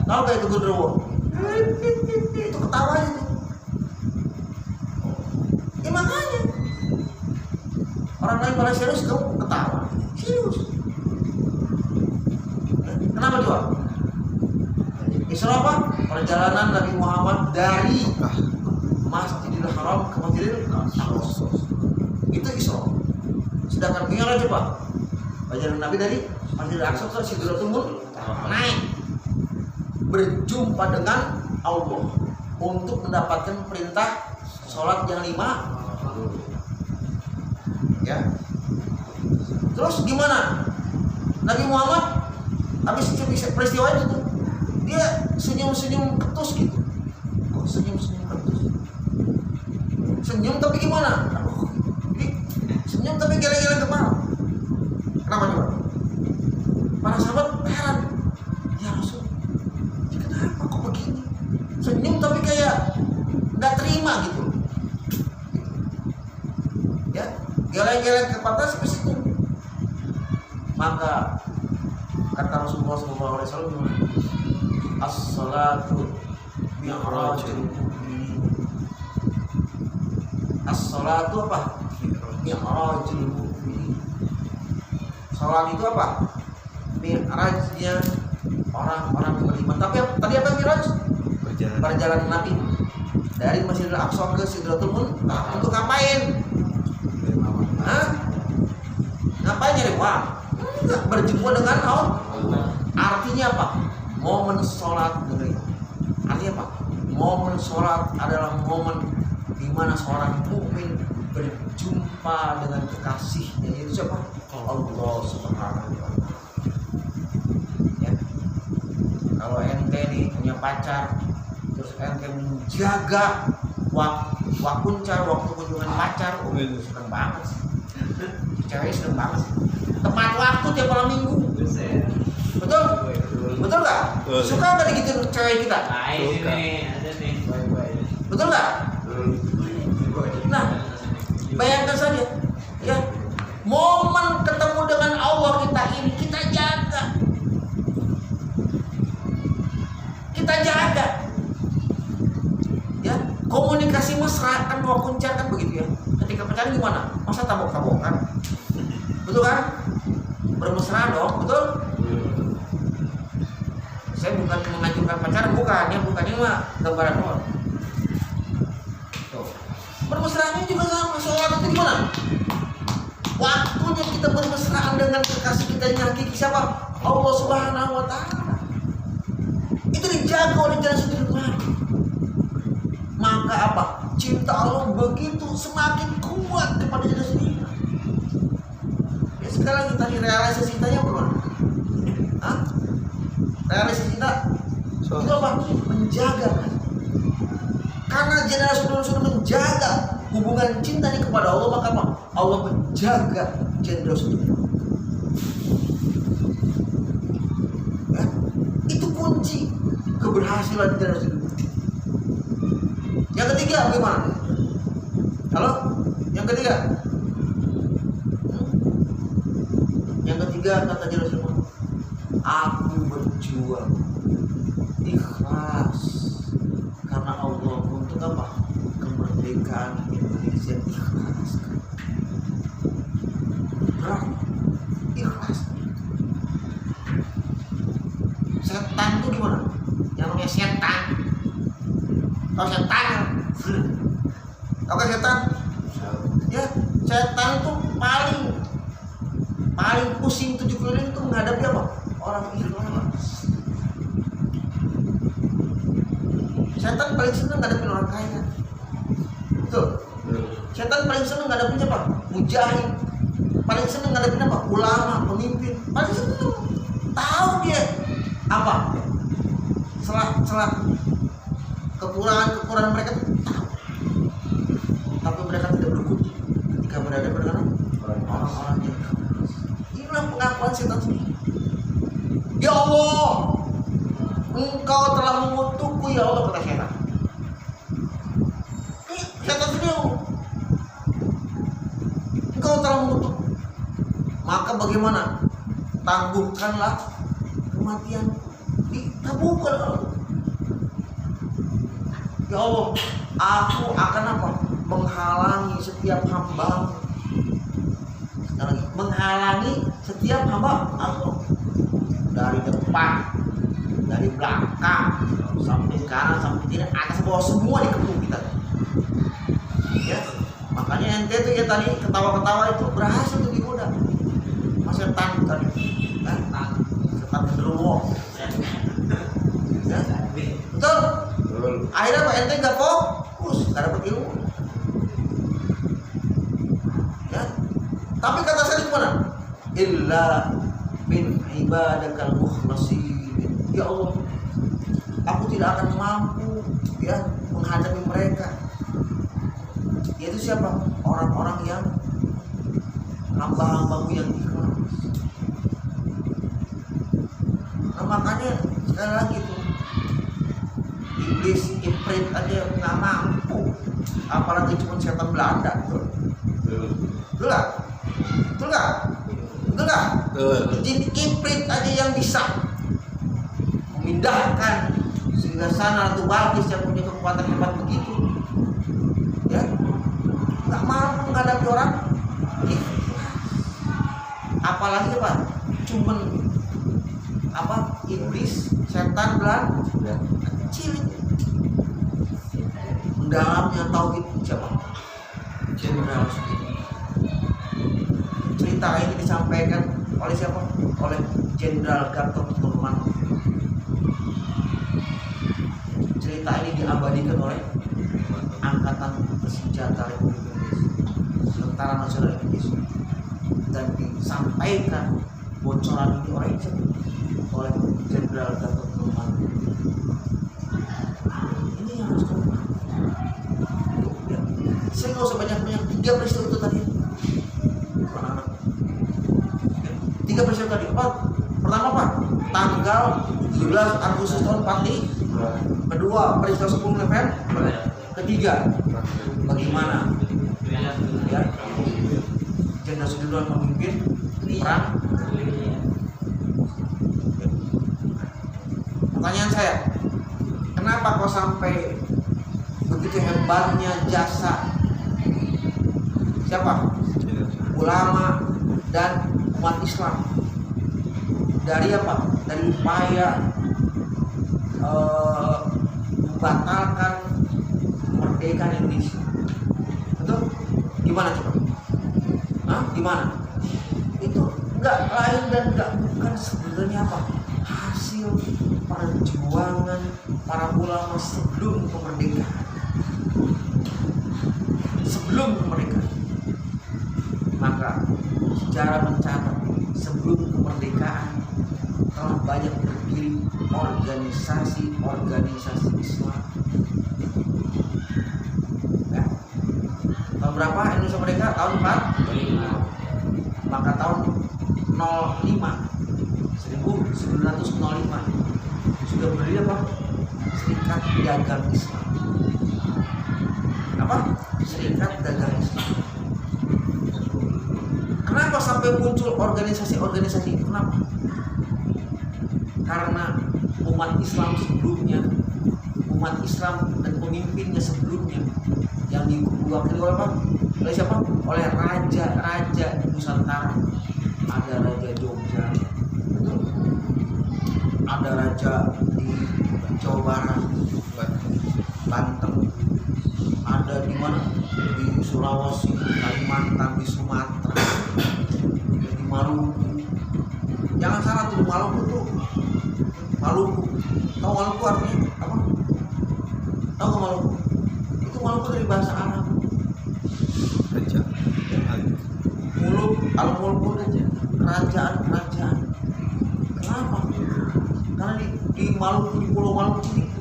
Tahu gak itu genderuwo? Itu ketawa itu. Ya makanya orang lain pada serius, kamu ketawa serius. Kenapa coba? Isra apa? Perjalanan Nabi Muhammad dari Masjidil Haram ke Masjidil Aqsa. Itu Isra. Sedangkan Mi'raj apa? Perjalanan Nabi dari Masjidil Aqsa ke Sidratul Muntaha, naik berjumpa dengan Allah untuk mendapatkan perintah sholat yang 5. Ya. Terus gimana? Nabi Muhammad habis peristiwa itu tuh, dia senyum-senyum ketus gitu. Kok senyum-senyum ketus? Senyum tapi gimana? Aduh, jadi senyum tapi geleng-geleng kepala. Kenapa coba? Para sahabat heran. Ya Rasul, kenapa kok begini? Senyum tapi kayak nggak terima gitu. Ya, geleng-geleng kepala seperti itu. Maka kata Rasulullah SAW, as-salatu mi'rajul mu'minin. As-salatu apa? Mi'rajul mu'minin. Salat itu apa? Mi'rajnya orang-orang beriman. Tapi tadi apa mi'raj? Perjalanan Nabi dari Masjidil Aqsa ke Sidratul Muntaha. Untuk ngapain? Hah? Ngapain nyari uang? Enggak, berjumpa dengan Allah. Artinya apa? Momen sholat dari. Artinya apa? Momen sholat adalah momen di mana seorang mukmin berjumpa dengan kekasihnya, yaitu siapa? Allah Subhanahu wa Ta'ala. Ya. Kalau ente nih punya pacar, terus ente menjaga waktu kunjungan pacar, seneng banget sih. Cewek seneng banget sih. Tepat waktu tiap malam minggu. Betul? Betul nggak? Suka nggak digitu cewek kita? Ada nih. Betul nggak? Nah, bayangkan saja, ya, momen ketemu dengan Allah kita ini kita jaga. Kita jaga. Ya, komunikasi mesra kan dua kuncar kan begitu ya. Ketika pacaran gimana? Masa tabok-tabokan? Betul kan? Bermesra dong, betul? Saya bukan menganjurkan pacaran, bukannya mah gambaran doang. Bermesraan juga sama, sholat itu gimana? Waktunya kita bermesraan dengan kekasih kita yang hakiki siapa? Allah Subhanahu wa Ta'ala. Itu dijaga oleh Jenderal Sudirman. Maka maka apa? Cinta Allah begitu semakin kuat kepada diri sendiri. Ya sekarang kita realisasi cintanya bagaimana? Hah? Realisasi cinta itu apa? Menjaga kan? Karena generasi sudah menjaga hubungan cinta ini kepada Allah, maka apa? Allah menjaga generasi itu. Ya? Itu kunci keberhasilan generasi itu. Yang ketiga bagaimana? Halo? Yang ketiga? Yang ketiga kata generasi itu, aku berjuang ikhlas karena Allah untuk apa? Kemerdekaan Indonesia. Ikhlas. Berat. Ikhlas. Setan itu gimana? Yang namanya setan. Tahu setan? Tahu kan setan? Ya, setan itu paling pusing 7 keliling itu menghadapi apa? Orang ikhlas. Setan paling senang ngadepin orang kaya. Betul. Setan paling senang ngadepin apa? Mujahid. Paling senang ngadepin apa? Ulama, pemimpin. Paling senang. Tahu dia apa? Celah kekurangan mereka itu tahu. Tapi mereka tidak berkutik ketika berada dengan orang-orang yang ikhlas. Inilah pengakuan setan sendiri. Ya Allah, Engkau telah mengutukku ya Allah, kata setan. Setan sendiri. Engkau telah mengutuk. Maka bagaimana? Tangguhkanlah kematian. Dikabulkan Allah. Ya Allah, aku akan apa? Menghalangi setiap hamba. Sekali lagi, menghalangi setiap hamba Allah. Dari depan, dari belakang, sampai kanan, sampai kiri, atas bawah semua dikepung kita. Ya, makanya ente tuh ya tadi ketawa-ketawa itu berhasil tuh digoda. Mas setan tadi, setan genderuwo. Ya, betul. Akhirnya Pak ente nggak fokus, nggak dapat ilmu. Ya, tapi kata saya gimana? Illa min ibadakal mukhlasin. Ya Allah, aku tidak akan mampu ya menghadapi mereka. Yaitu siapa? Orang-orang yang hamba-hambamu yang ikhlas. Nah makanya sekali lagi tuh, iblis iprit aja nggak mampu, apalagi cuma setan Belanda. Betul nggak? Betul nggak? Betul nggak? Jin iprit aja yang bisa memindahkan Singgasana atau Balkis yang punya kekuatan hebat begitu, ya nggak mampu menghadapi orang apalagi apa? Cuman apa? Iblis, setan Belanda kecil, mendalamnya tauhid siapa? Jenderal Sudirman. Cerita ini disampaikan oleh siapa? Oleh Jenderal Gatot Nurmantio. Cerita ini diabadikan oleh Angkatan Bersenjata Republik Indonesia, Tentara Nasional Indonesia, dan disampaikan bocoran ini oleh Jenderal Gatot Nurmantio. Ini yang harus kita pahami. Saya nggak usah banyak-banyak, 3 peristiwa itu tadi. Anak-anak. 3 peristiwa tadi. Apa? Pertama apa? Tanggal 17 Agustus tahun 45. Kedua, peristiwa 10 November. Ketiga, bagaimana ya Jenderal Sudirman memimpin perang. Pertanyaan saya, kenapa kok sampai begitu hebatnya jasa siapa? Ulama dan umat Islam dari apa? Dari upaya membatalkan kemerdekaan Indonesia. Betul? Gimana coba? Hah? Gimana? Itu nggak lain dan nggak bukan sebenarnya apa? Hasil perjuangan para ulama sebelum kemerdekaan. sebelum kemerdekaan. Maka sejarah mencatat sebelum kemerdekaan telah banyak berdiri organisasi-organisasi Islam. Ya. Tahun berapa Indonesia merdeka? Tahun 4. Maka tahun 1905 sudah berdiri apa? Serikat Dagang Islam. Apa? Serikat Dagang Islam. Kenapa sampai muncul organisasi-organisasi itu? Kenapa? Karena umat Islam sebelumnya, umat Islam dan pemimpinnya sebelumnya yang diwakili oleh apa? Oleh siapa? Oleh raja-raja Nusantara. Ada Raja Jogja, ada raja di Jawa Barat, Banten, ada di mana? Di Sulawesi, di Kalimantan, di Sumatera, di Maluku. Jangan salah tuh, Maluku tuh Maluku. Tahu Maluku artinya apa? Tahu nggak Maluku? Itu Maluku dari bahasa Arab. Raja. Muluk, al-mulku aja. Kerajaan. Kenapa? Karena di Maluku, di Pulau Maluku itu,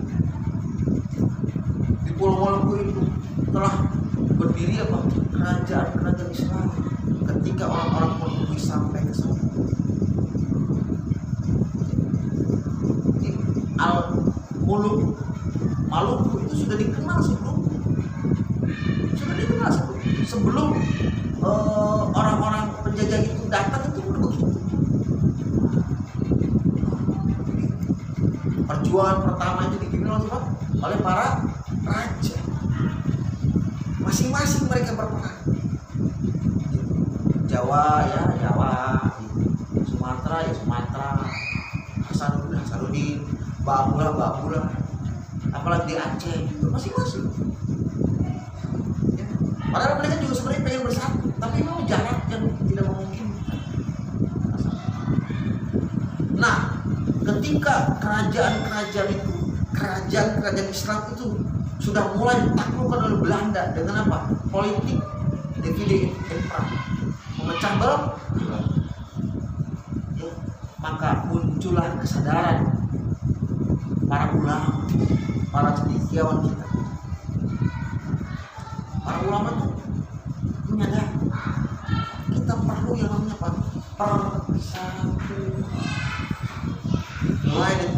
di Pulau Maluku itu telah berdiri apa? Kerajaan Islam. Ketika orang-orang Portugis sampai ke sana, Al-Muluk Maluku itu sudah dikenal sebelum orang-orang penjajah itu datang itu udah begitu. Perjuangan pertama itu dipimpin oleh para raja. Masing-masing mereka berperan. Jawa ya Jawa, Sumatera ya Sumatera, Hasanuddin, Babula, apalagi di Aceh, masing-masing. Ya. Padahal mereka juga sebenarnya pengen bersatu, tapi memang jarak yang tidak memungkinkan. Nah, ketika kerajaan Islam itu sudah mulai ditaklukkan oleh Belanda dengan apa? Politik divide et impera, memecah belah, ya, maka muncullah kesadaran para ulama, para cendekiawan kita. Para ulama itu menyadari kita perlu yang namanya apa? Persatuan. Mulai dari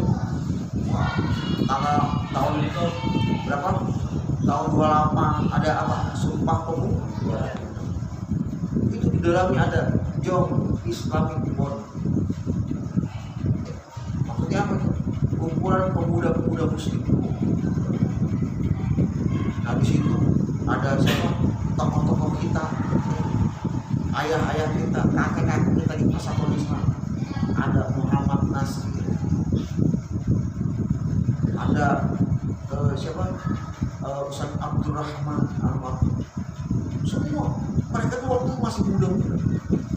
tahun itu berapa? Tahun 28 ada apa? Sumpah Pemuda. Itu di dalamnya ada Young Islamic Bond. Maksudnya apa itu? Kumpulan pemuda-pemuda muslim. Nah di situ ada siapa? Tokoh-tokoh kita, ayah-ayah kita, kakek-kakek kita di Persatuan Islam. Ada Muhammad Nasir, ada siapa? Ustaz Abdurrahman Almarhum. Semua mereka tuh waktu itu masih muda-muda,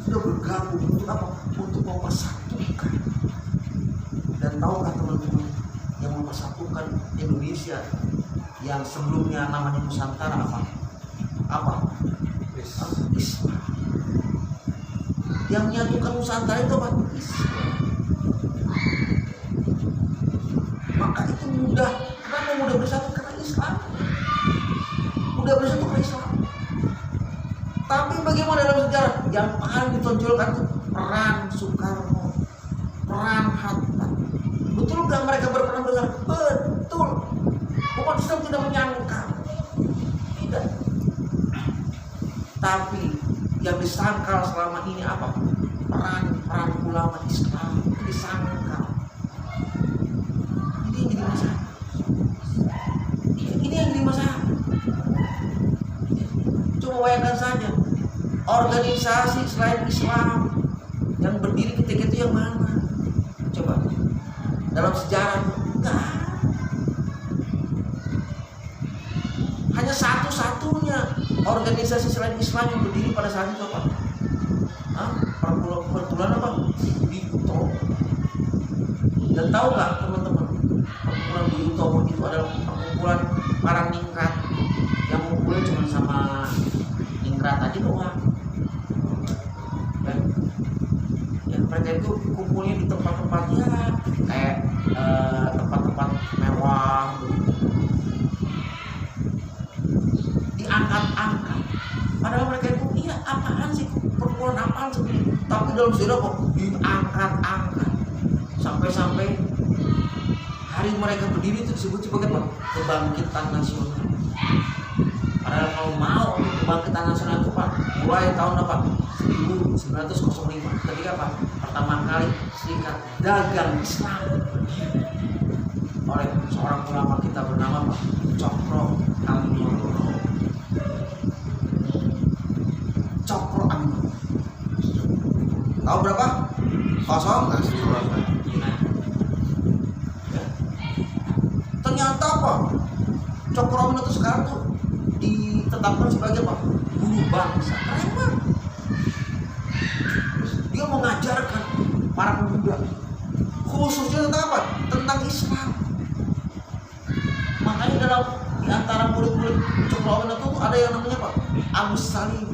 sudah bergabung untuk apa? Untuk mempersatukan. Dan tahukah teman-teman yang mempersatukan Indonesia yang sebelumnya namanya Nusantara apa? Islam. Yang menyatukan Nusantara itu apa? Islam. Maka itu mudah. Kenapa mudah bersatu? Karena Islam. Mudah bersatu karena Islam. Tapi bagaimana dalam sejarah? Yang paling ditonjolkan itu peran Soekarno, peran Hatta. Betul nggak mereka berperan besar? Betul. Umat Islam tidak menyangkal. Tidak. Tapi yang disangkal selama ini apa? Peran ulama Islam disangkal. Ini yang jadi masalah. Ini yang jadi masalah. Coba bayangkan saja, organisasi selain Islam yang berdiri ketika itu yang mana? Coba dalam sejarah enggak. Hanya satu-satunya organisasi selain Islam yang berdiri pada saat itu apa? Perkumpulan apa? Budi Utomo. Dan tahu nggak teman-teman, perkumpulan Budi Utomo itu adalah perkumpulan para ningrat yang ngumpulnya cuma sama Padahal mereka itu, iya apaan sih, perempuan apaan sih? Tapi dalam sejarah kok diangkat-angkat sampai-sampai hari mereka berdiri itu disebut sebagai apa? Kebangkitan nasional. Padahal kalau mau kebangkitan nasional itu Pak, mulai tahun apa? 1905 ketika apa? Pertama kali Serikat Dagang Islam berdiri oleh seorang ulama kita bernama Pak Cokro Aminoto. Cokro Aminoto. Tahu berapa? Kosong? Ya. Ternyata apa? Cokro Aminoto sekarang tuh ditetapkan sebagai apa? Guru bangsa. Keren banget. Dia mengajarkan para pemuda khususnya tentang apa? Tentang Islam. Makanya di antara murid-murid Cokro Aminoto itu ada yang namanya apa? Abu Salim.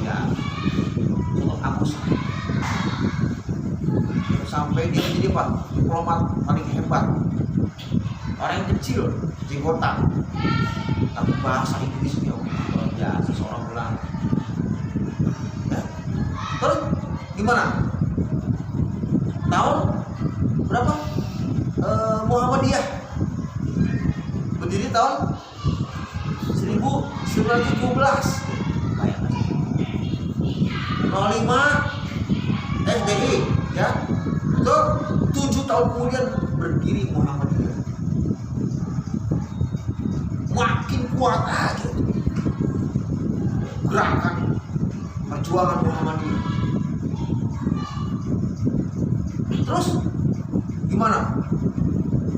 Ya, Abu Salim. Sampai dia menjadi apa? Diplomat paling hebat. Orang yang kecil, jenggotan, tapi bahasa Inggrisnya luar biasa, seorang ulama. Ya. Terus gimana? Tahun berapa? Muhammadiyah berdiri tahun 1917. Bayangkan. 05 SDI, ya. Itu 7 tahun kemudian berdiri Muhammadiyah. Makin kuat lagi gerakan perjuangan Muhammadiyah. Terus gimana?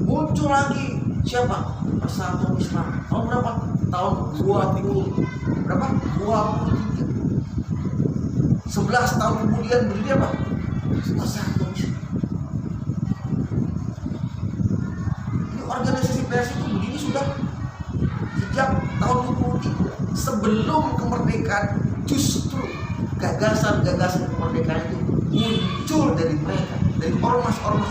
Muncul lagi siapa? Persatuan Islam. Tahun berapa? Tahun 20 berapa? 23. 11 tahun kemudian berdiri apa? Persatuan Islam. Ini organisasi pers itu berdiri sudah sejak tahun 23. Sebelum kemerdekaan, justru gagasan-gagasan kemerdekaan itu muncul dari mereka, dari ormas-ormas.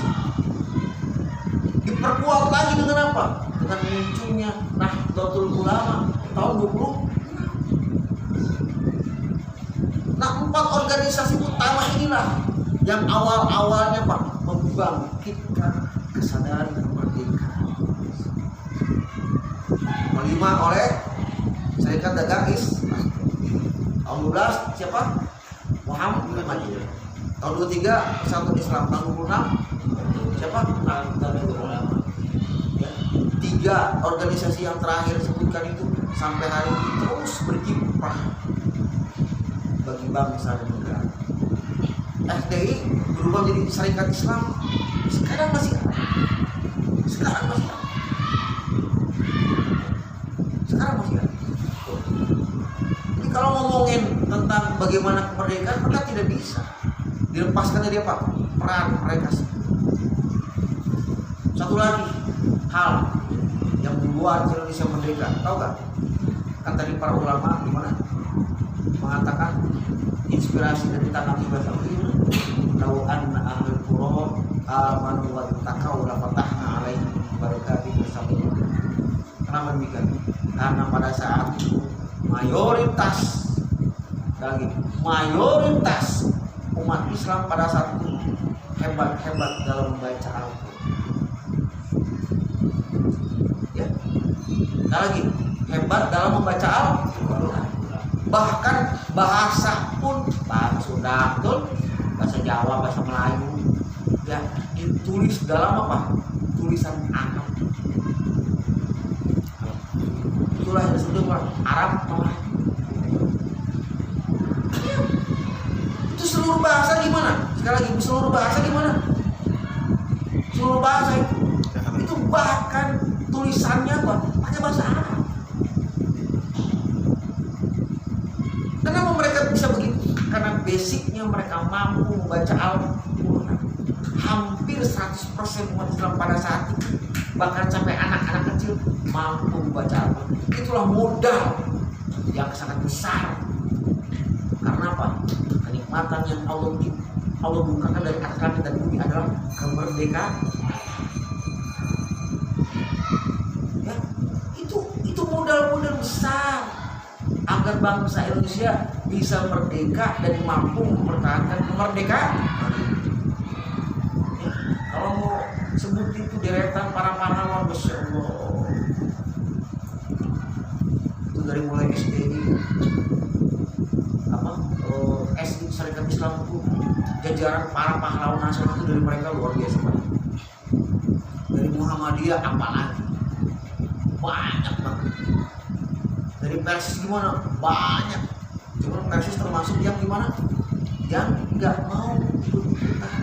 Diperkuat lagi dengan apa? Dengan munculnya Nahdlatul Ulama tahun 20. Nah, 4 organisasi utama inilah yang awal-awalnya Pak membangkitkan kesadaran kemerdekaan. Kelima oleh Serikat Dagang Islam. Tahun 12 siapa? Muhammad. Tahun 23 Persatuan Islam. Tahun 26 siapa? Nahdlatul Ulama. Ya. 3 organisasi yang terakhir sebutkan itu sampai hari ini terus berkiprah bagi bangsa dan negara. FDI berubah menjadi Serikat Islam. Sekarang masih ada. Sekarang masih ada. Jadi kalau ngomongin tentang bagaimana kemerdekaan, maka tidak bisa dilepaskan dari apa? Peran mereka. Satu lagi hal yang membuat Indonesia merdeka, tahu gak? Kan tadi para ulama gimana? Mengatakan inspirasi dari tanah tiba sampai lau anna ahlul qura amanu wa taqaw la fatahna alaihim barakatin bersama. Kenapa demikian? Karena pada saat itu mayoritas umat Islam pada saat itu hebat dalam membaca Al-Quran. Ya. Nah lagi hebat dalam membaca Al-Quran. Bahkan bahasa pun bahasa Sunda, betul? Bahasa Jawa, bahasa Melayu, ya ditulis dalam apa? Tulisan Arab. Itulah yang disebut Arab Melayu. Itu seluruh bahasa gimana? Sekali lagi, seluruh bahasa gimana? Seluruh bahasa itu bahkan tulisannya apa? Pakai bahasa Arab. Kenapa mereka bisa begitu? Karena basicnya mereka mampu membaca Al-Quran. Hampir 100% umat Islam pada saat itu, bahkan sampai anak-anak kecil mampu membaca Al-Quran. Itulah modal yang sangat besar. Karena apa? Kenikmatan yang Allah bukakan dari atas langit dan bumi adalah kemerdekaan. Ya, itu modal besar. agar bangsa Indonesia bisa merdeka dan mampu mempertahankan kemerdekaan. Ya, kalau mau sebut itu deretan para pahlawan, Masya Allah, itu dari mulai SDI SI Syarikat Islam itu jajaran para pahlawan nasional itu dari mereka luar biasa banget. Dari Muhammadiyah apalagi banyak banget. Dari Persis gimana? Banyak. Cuma Persis termasuk yang gimana? Yang nggak mau ikut-ikutan.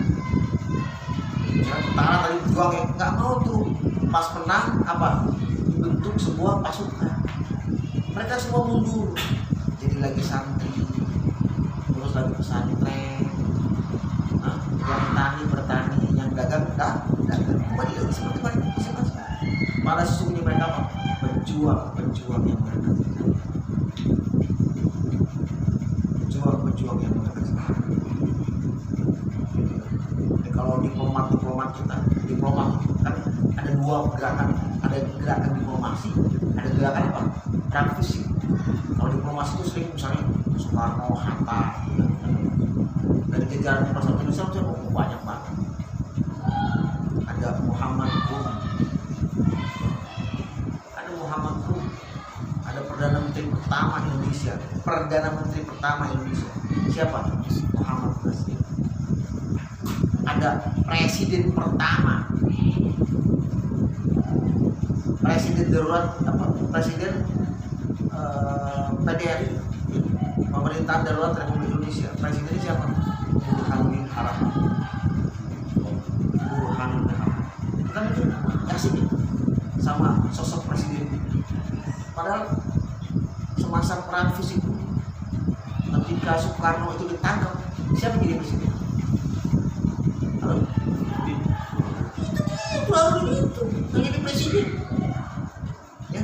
Misalnya tentara tadi berjuang ya, nggak mau tuh. Pas menang apa? Dibentuk sebuah pasukan. Mereka semua mundur. Jadi lagi santri, terus lagi pesantren. Nah, yang tani bertani, yang dagang kembali lagi seperti mereka masing-masing. Pada sesungguhnya mereka apa? Pejuang yang mereka pejuang yang mereka. Jadi kalau diplomat kita, diplomat kan ada dua gerakan, ada gerakan diplomasi, ada gerakan apa? Perang fisik. Kalau diplomasi itu sering misalnya Soekarno, Hatta, dari jajaran persatuan Indonesia itu banyak banget. Ada Muhammad Rum, ada Perdana Menteri pertama Indonesia. Siapa? Muhammad Nasir. Ada presiden pertama, presiden darurat presiden PDRI, pemerintahan darurat Republik Indonesia. Presidennya siapa? Burhanuddin Harapan. Kita mungkin asing sama sosok presiden. Padahal semasa perang fisik ketika Soekarno itu ditangkap, siapa jadi presiden? Halo? Itu lalu itu yang jadi presiden. Ya,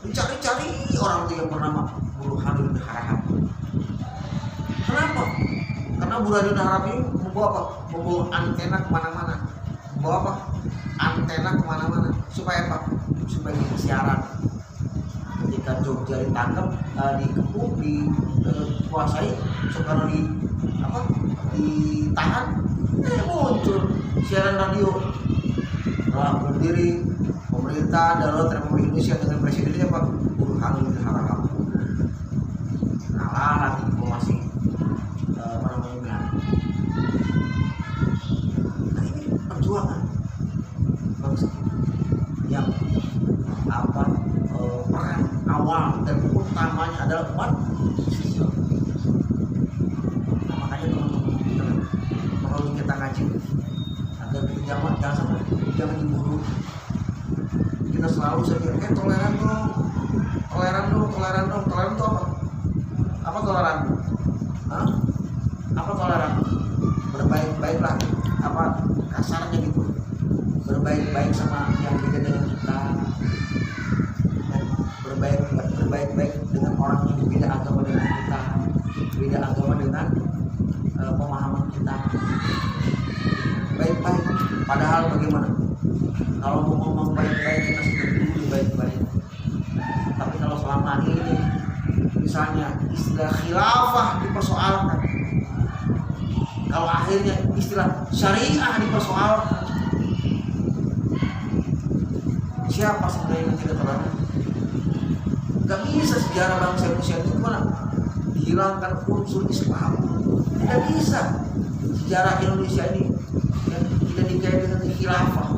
dicari-cari orang itu yang bernama Burhanuddin Harapan. Kenapa? Karena Burhanuddin Harapan ini membawa apa? Membawa antena kemana-mana. Membawa apa? Antena kemana-mana. Supaya apa? Supaya siaran. Ketika Jogja ditangkap, dikepung, dikuasai, Soekarno ditahan, muncul siaran radio. Telah berdiri pemerintah darurat Republik Indonesia dengan presidennya Pak Burhanuddin Harapan. Kalah lagi diplomasi Nah ini perjuangan bangsa yang peran awal dan utamanya adalah umat Islam. Nah, makanya teman-teman perlu kita ngaji agar kita jangan sampai diburu. Kita selalu saja toleran dong. Toleran itu apa? Apa toleran? Hah? Apa toleran? Berbaik-baiklah. Apa kasarnya gitu? Berbaik-baik sama yang beda dengan kita. Berbaik-baik dengan orang yang berbeda agama dengan kita, beda agama dengan pemahaman kita. Baik-baik. Padahal bagaimana? Kalau mau ngomong baik-baik kita sudah dulu baik-baik. Tapi kalau selama ini misalnya istilah khilafah dipersoalkan, kalau akhirnya istilah syariah dipersoalkan, siapa sebenarnya yang tidak toleran? Gak bisa sejarah bangsa Indonesia itu gimana? Dihilangkan unsur Islam. Tidak bisa. Sejarah Indonesia ini yang tidak dikaitkan dengan khilafah.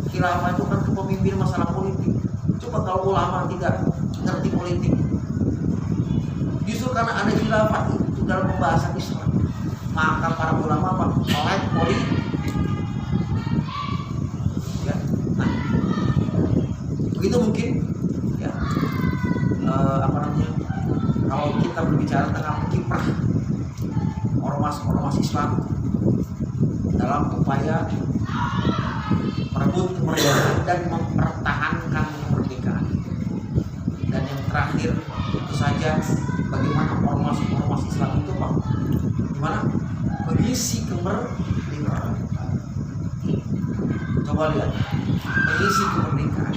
Khilafah itu kan kepemimpinan masalah politik. Coba kalau ulama tidak ngerti politik, justru karena ada khilafah itu dalam pembahasan Islam, maka para ulama melek politik. Ya, nah, begitu mungkin. Ya, kalau kita berbicara tentang kiprah ormas Islam dalam upaya merebut kemerdekaan dan mempertahankan kemerdekaan. Dan yang terakhir tentu saja bagaimana ormas Islam itu gimana mengisi kemerdekaan. Coba lihat, mengisi kemerdekaan.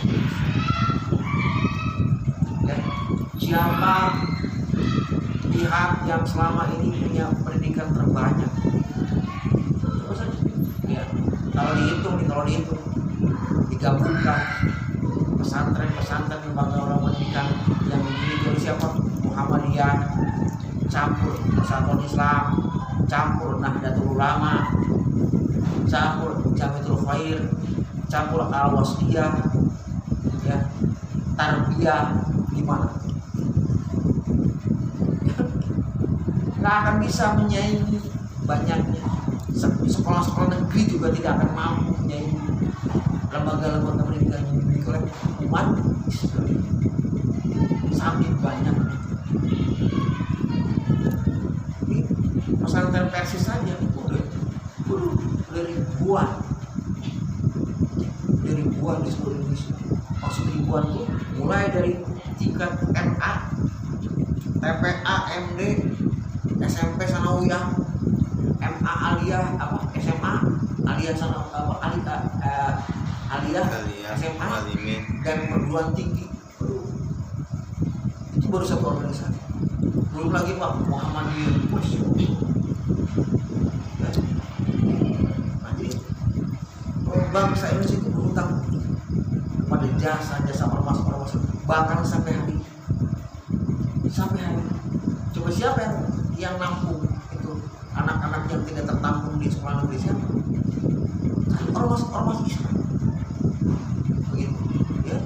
siapa pihak yang selama ini punya pendidikan terbanyak. Coba saja. Ya, kalau dihitung digabungkan pesantren lembaga pendidikan yang dimiliki oleh siapa? Muhammadiyah, campur Persatuan Islam, campur Nahdlatul Ulama, campur Jamiatul Khair, campur Al-Wasliyah, ya, Tarbiyah, gimana? Nggak akan bisa menyaingi banyaknya. Sekolah-sekolah negeri juga tidak akan mampu menyaingi lembaga-lembaga pendidikan yang dimiliki oleh umat Islam. Saking banyak. Ini pesantren Persis saja udah ribuan di seluruh Indonesia. Maksud ribuan itu mulai dari tingkat MA, TPA, MD, SMP Sanawiyah, MA Aliyah, SMA Aliyah Aliyah, SMA dan perguruan tinggi. Itu baru satu organisasi. Belum lagi Pak Muhammadiyah. Bangsa Indonesia itu berhutang pada jasa ormas bahkan sampai hari ini. Coba siapa yang nampung itu anak-anak yang tidak tertampung di sekolah negeri? Siapa? Ormas Islam. Begitu, ya.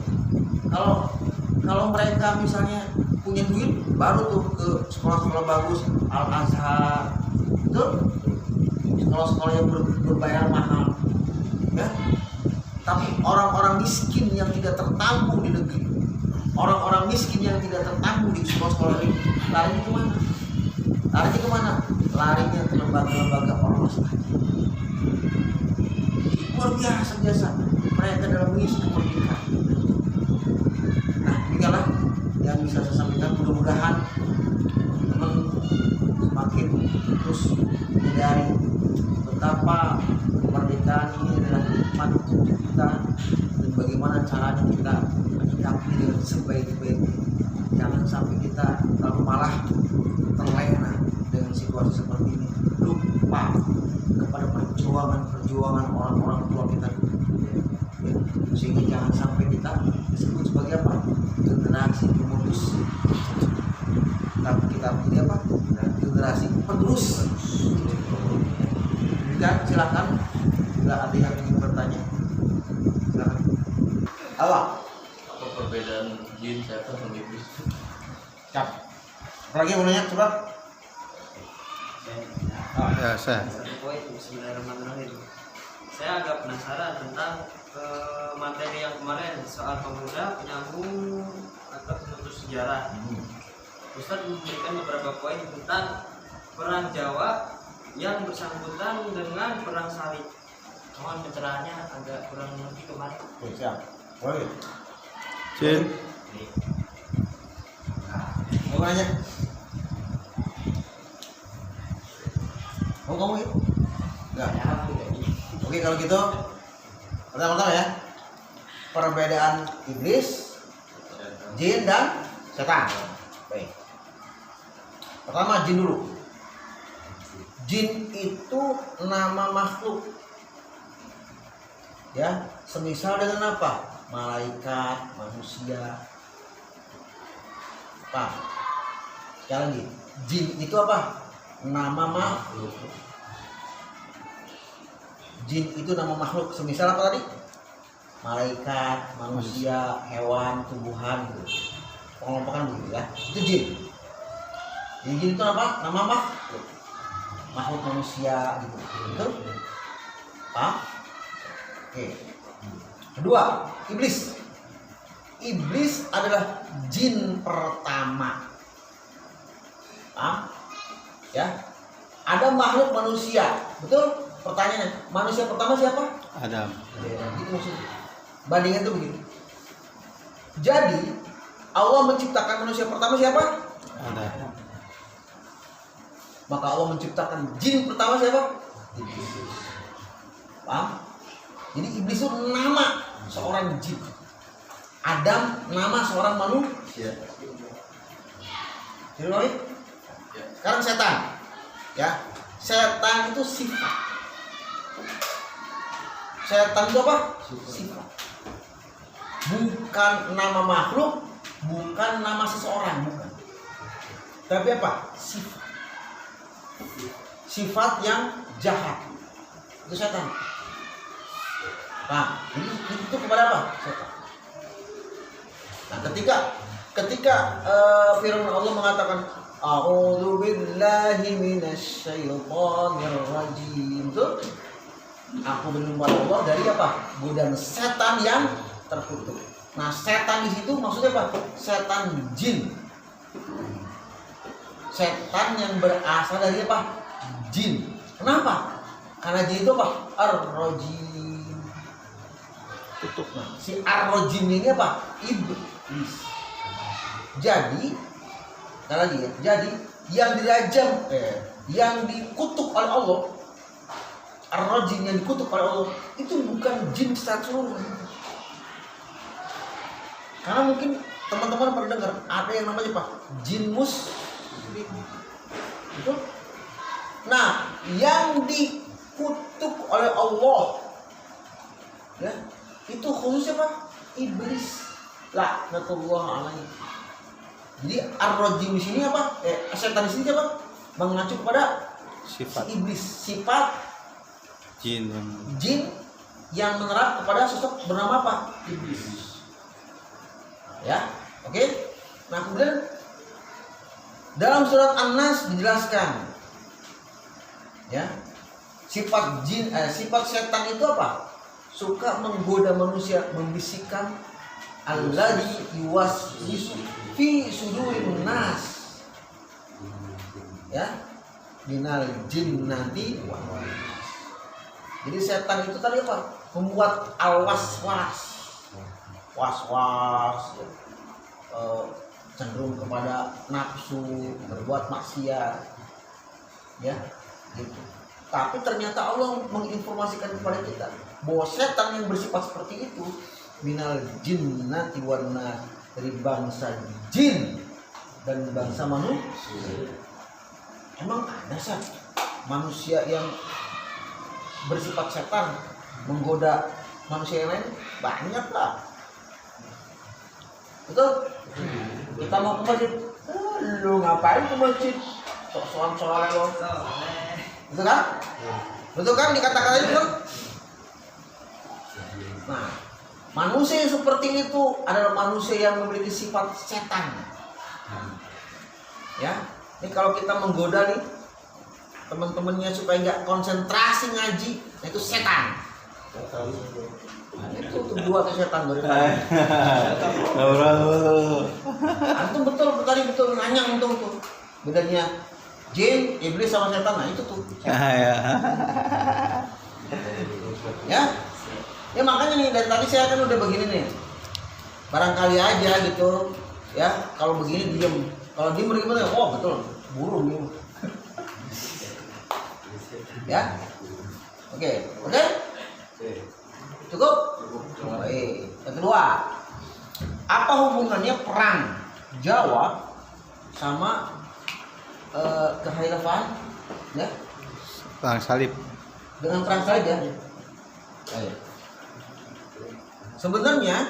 Kalau mereka misalnya punya duit, baru tuh ke sekolah-sekolah bagus, Al Azhar, tuh sekolah-sekolah yang berbayar mahal. Ya. Tapi orang-orang miskin yang tidak tertampung di negeri, orang-orang miskin yang tidak tertampung di sekolah-sekolah ini, larinya kemana? Larinya ke lembaga-lembaga ormas. Luar biasa mereka dalam mengisi kemerdekaan. Nah, inilah yang bisa saya sampaikan. Mudah-mudahan teman semakin terus menyadari betapa kemerdekaan ini adalah nikmat untuk kita dan bagaimana caranya kita menyikapi dengan sebaik-baiknya. Jangan sampai kita lalu malah terlena dengan situasi seperti ini, lupa kepada perjuangan orang-orang tua kita, ya, sehingga jangan sampai kita disebut sebagai apa? Generasi pemutus, tapi kita menjadi apa? Generasi penerus. Dan silakan bila ada yang ingin bertanya, silakan. Awak. Apa perbedaan jin, setan, sama iblis? Cap. Apalagi mau nanya, coba. Ya, saya. Satu poin, bismillahirrahmanirrahim. Saya agak penasaran tentang materi yang kemarin soal pemuda, penyambung atau pemutus sejarah. Ustadz memberikan beberapa poin tentang perang Jawa yang bersangkutan dengan perang salib. Mohon pencerahannya agak kurang mengerti kemarin. Oke, siap. Boleh. Jin. Mau nanya? Mau ngomong ya? Enggak. Oke, kalau gitu pertama-tama ya, perbedaan iblis, jin dan setan. Baik. Pertama jin dulu. Jin itu nama makhluk, ya, semisal dengan apa? Malaikat, manusia. Pak, sekali lagi, jin itu apa? Nama makhluk. Jin itu nama makhluk, semisal apa tadi? Malaikat, manusia, hewan, tumbuhan, gitu. Pengelompokan gitu ya. Itu jin. Jadi jin itu apa? Nama makhluk. Makhluk manusia gitu. Betul? Pak? Oke. Kedua, iblis. Iblis adalah jin pertama. Paham? Ya. Ada makhluk manusia. Betul? Pertanyaannya, manusia pertama siapa? Adam. Itu maksudnya. Bandingan itu begini. Jadi, Allah menciptakan manusia pertama siapa? Adam. Maka Allah menciptakan jin pertama siapa? Iblis. Paham? Jadi iblis itu nama seorang jin. Adam nama seorang manusia. Firman sekarang setan. Ya. Setan itu sifat. Setan itu apa? Sifat. Bukan nama makhluk, bukan nama seseorang, bukan. Tapi apa? Sifat. Sifat yang jahat. Itu setan. Nah, itu kepada apa? Setan. Nah, ketika firman Allah mengatakan a'udzu billahi minasyaitonir rajim. Betul? Aku berlindung pada Allah dari apa? Godaan setan yang terkutuk. Nah, setan di situ maksudnya apa? Setan jin. Setan yang berasal dari apa? Jin. Kenapa? Karena jin itu apa? Ar-rajim. Tutup. Nah, si ar-rajim ini apa? Iblis. Jadi, lagi ya. Jadi yang dirajam, yang dikutuk oleh Allah, ar-rajim yang dikutuk oleh Allah itu bukan jin secara keseluruhan. Karena mungkin teman-teman pernah dengar ada yang namanya apa? Jin muslim. Betul? Nah, yang dikutuk oleh Allah, ya, itu khususnya apa? Iblis. Laknatullah alaihi. Jadi ar-rajim di sini apa? Setan di sini apa? Mengacu kepada Sifat si iblis, sifat jin. jin yang menerap kepada sosok bernama apa? Iblis. Ya, oke. Nah, kemudian dalam surat An-Nas dijelaskan, ya, sifat jin, sifat setan itu apa? Suka menggoda manusia, membisikkan alladzi yuwaswisu fi sudurin nas, ya, minal jinnati wal ins. Jadi setan itu tadi apa? Membuat was-was, ya, cenderung kepada nafsu, berbuat maksiat, ya, gitu. Tapi ternyata Allah menginformasikan kepada kita bahwa setan yang bersifat seperti itu minal jinnati wan nas, dari bangsa jin dan bangsa manusia. Emang ada sih manusia yang bersifat setan menggoda manusia yang lain? Banyak lah. Betul? Kita mau ke masjid, lu ngapain ke masjid? Sok-sokan soleh lo. Betul kan? Betul kan dikata-kata itu? Nah, manusia yang seperti itu adalah manusia yang memiliki sifat setan. Ya, ini kalau kita menggoda nih teman-temannya supaya nggak konsentrasi ngaji, nah itu setan. Nah, itu tuh dua tuh setan dari mana? Antum betul tadi betul nanya antum tuh bedanya jin, iblis sama setan. Nah itu tuh. Ya. Ya makanya nih dari tadi saya kan udah begini nih. Barangkali aja gitu, ya. Kalau begini diem, kalau diem gimana? Oh betul, burung nih. Ya, oke. Cukup. Baik. Yang kedua, apa hubungannya perang Jawa sama kehilafan, ya? Perang salib. Dengan perang salib ya. Baik. Sebenarnya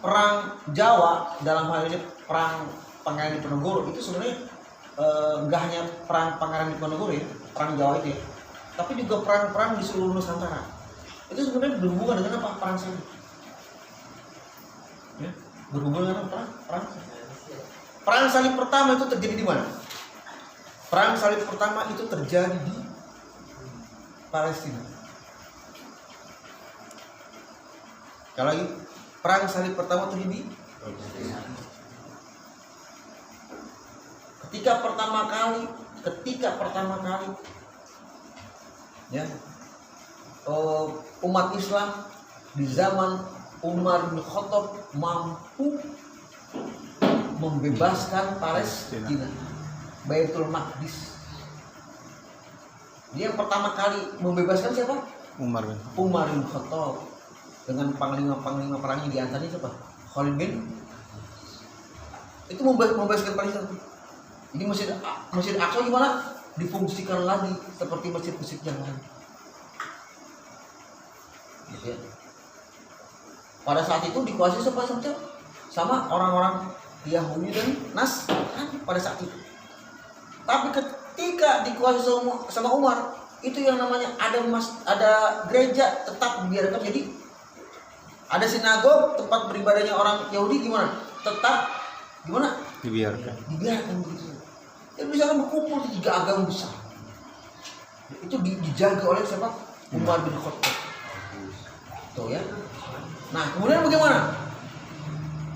perang Jawa dalam hal ini perang Pangeran Diponegoro itu sebenarnya nggak hanya perang Pangeran Diponegoro ya, perang Jawa itu ya, tapi juga perang-perang di seluruh Nusantara. Itu sebenarnya berhubungan dengan apa? Perang salib. Ya, berhubungan dengan perang salib. Perang salib pertama itu terjadi di mana? Perang salib pertama itu terjadi di Palestina. Sekali lagi, perang salib pertama terjadi ketika pertama kali ya, umat Islam di zaman Umar bin Khattab mampu membebaskan Palestina, Baitul Maqdis. Dia yang pertama kali membebaskan siapa? Umar bin Khattab dengan panglima perangnya di antaranya siapa? Khalid bin, itu membebaskan Palestina. Jadi Masjid Aqsa gimana? Difungsikan lagi seperti masjid-masjid yang lain. Gitu ya. Pada saat itu dikuasai sama orang-orang Yahudi dan Nasrani pada saat itu. Tapi ketika dikuasai sama Umar, itu yang namanya ada gereja tetap dibiarkan, jadi ada sinagog tempat beribadahnya orang Yahudi gimana? Tetap gimana? Dibiarkan. Dibiarkan begitu. Dan bisa berkumpul di 3 agama besar. Itu dijaga oleh siapa? Umar bin Khattab. Tuh ya. Nah, kemudian bagaimana?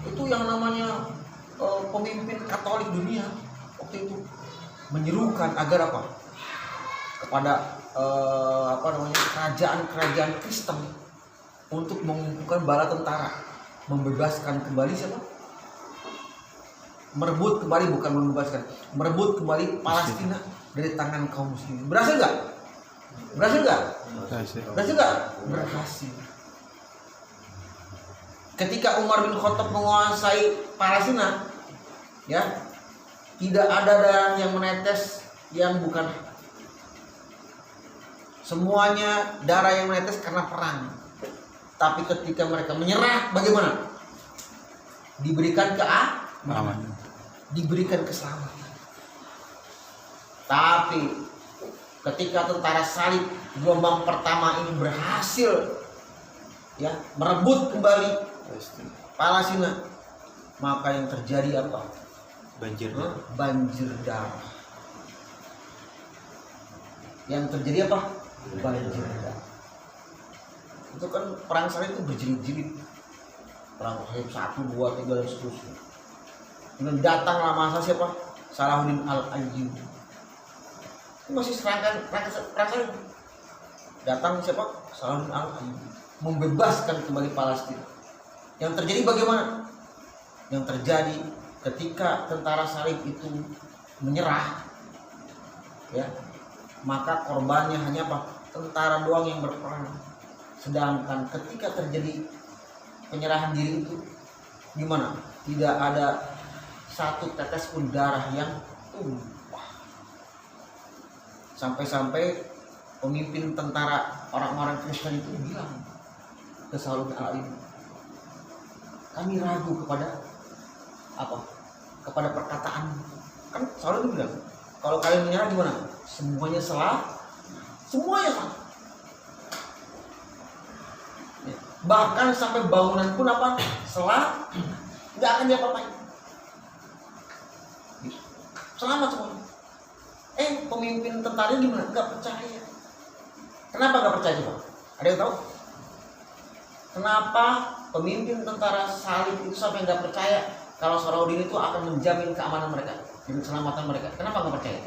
Itu yang namanya pemimpin Katolik dunia waktu itu menyerukan agar apa? Kepada kerajaan-kerajaan Kristen untuk mengumpulkan bala tentara, membebaskan kembali siapa? Merebut kembali Palestina dari tangan kaum muslimin. Berhasil nggak? Berhasil. Ketika Umar bin Khattab menguasai Palestina, ya, tidak ada darah yang menetes yang bukan. Semuanya darah yang menetes karena perang. Tapi ketika mereka menyerah, bagaimana? Diberikan keamanan, diberikan keselamatan. Tapi ketika tentara salib gelombang pertama ini berhasil, ya, merebut kembali Palestina, maka yang terjadi apa? Banjir darah. Yang terjadi apa? Banjir darah. Itu kan perang salib itu berjilid-jilid. Perang salib 1, 2, 3 dan seterusnya. Kemudian datanglah masa siapa? Salahuddin Al-Ayyubi. Itu masih serangkaian perang salib. Datang siapa? Salahuddin Al-Ayyubi, membebaskan kembali Palestina. Yang terjadi bagaimana? Yang terjadi ketika tentara salib itu menyerah, ya, maka korbannya hanya apa? Tentara doang yang berperang. Sedangkan ketika terjadi penyerahan diri itu gimana? Tidak ada satu tetes pun darah yang tumpah. Sampai-sampai pemimpin tentara orang-orang Kristen itu bilang ke Salahuddin Al-Ayyubi, kami ragu kepada apa? Kepada perkataan. Kan Salahuddin bilang, kalau kalian menyerah gimana? Semuanya salah. Ya. Bahkan sampai bangunan pun apa? Salah. Nggak akan diapa-apain. Selamat semuanya. Pemimpin tentaranya gimana? Nggak percaya. Kenapa nggak percaya coba? Ada yang tahu? Kenapa pemimpin tentara salib itu sampai nggak percaya kalau Salahuddin itu akan menjamin keamanan mereka dan keselamatan mereka? Kenapa nggak percaya?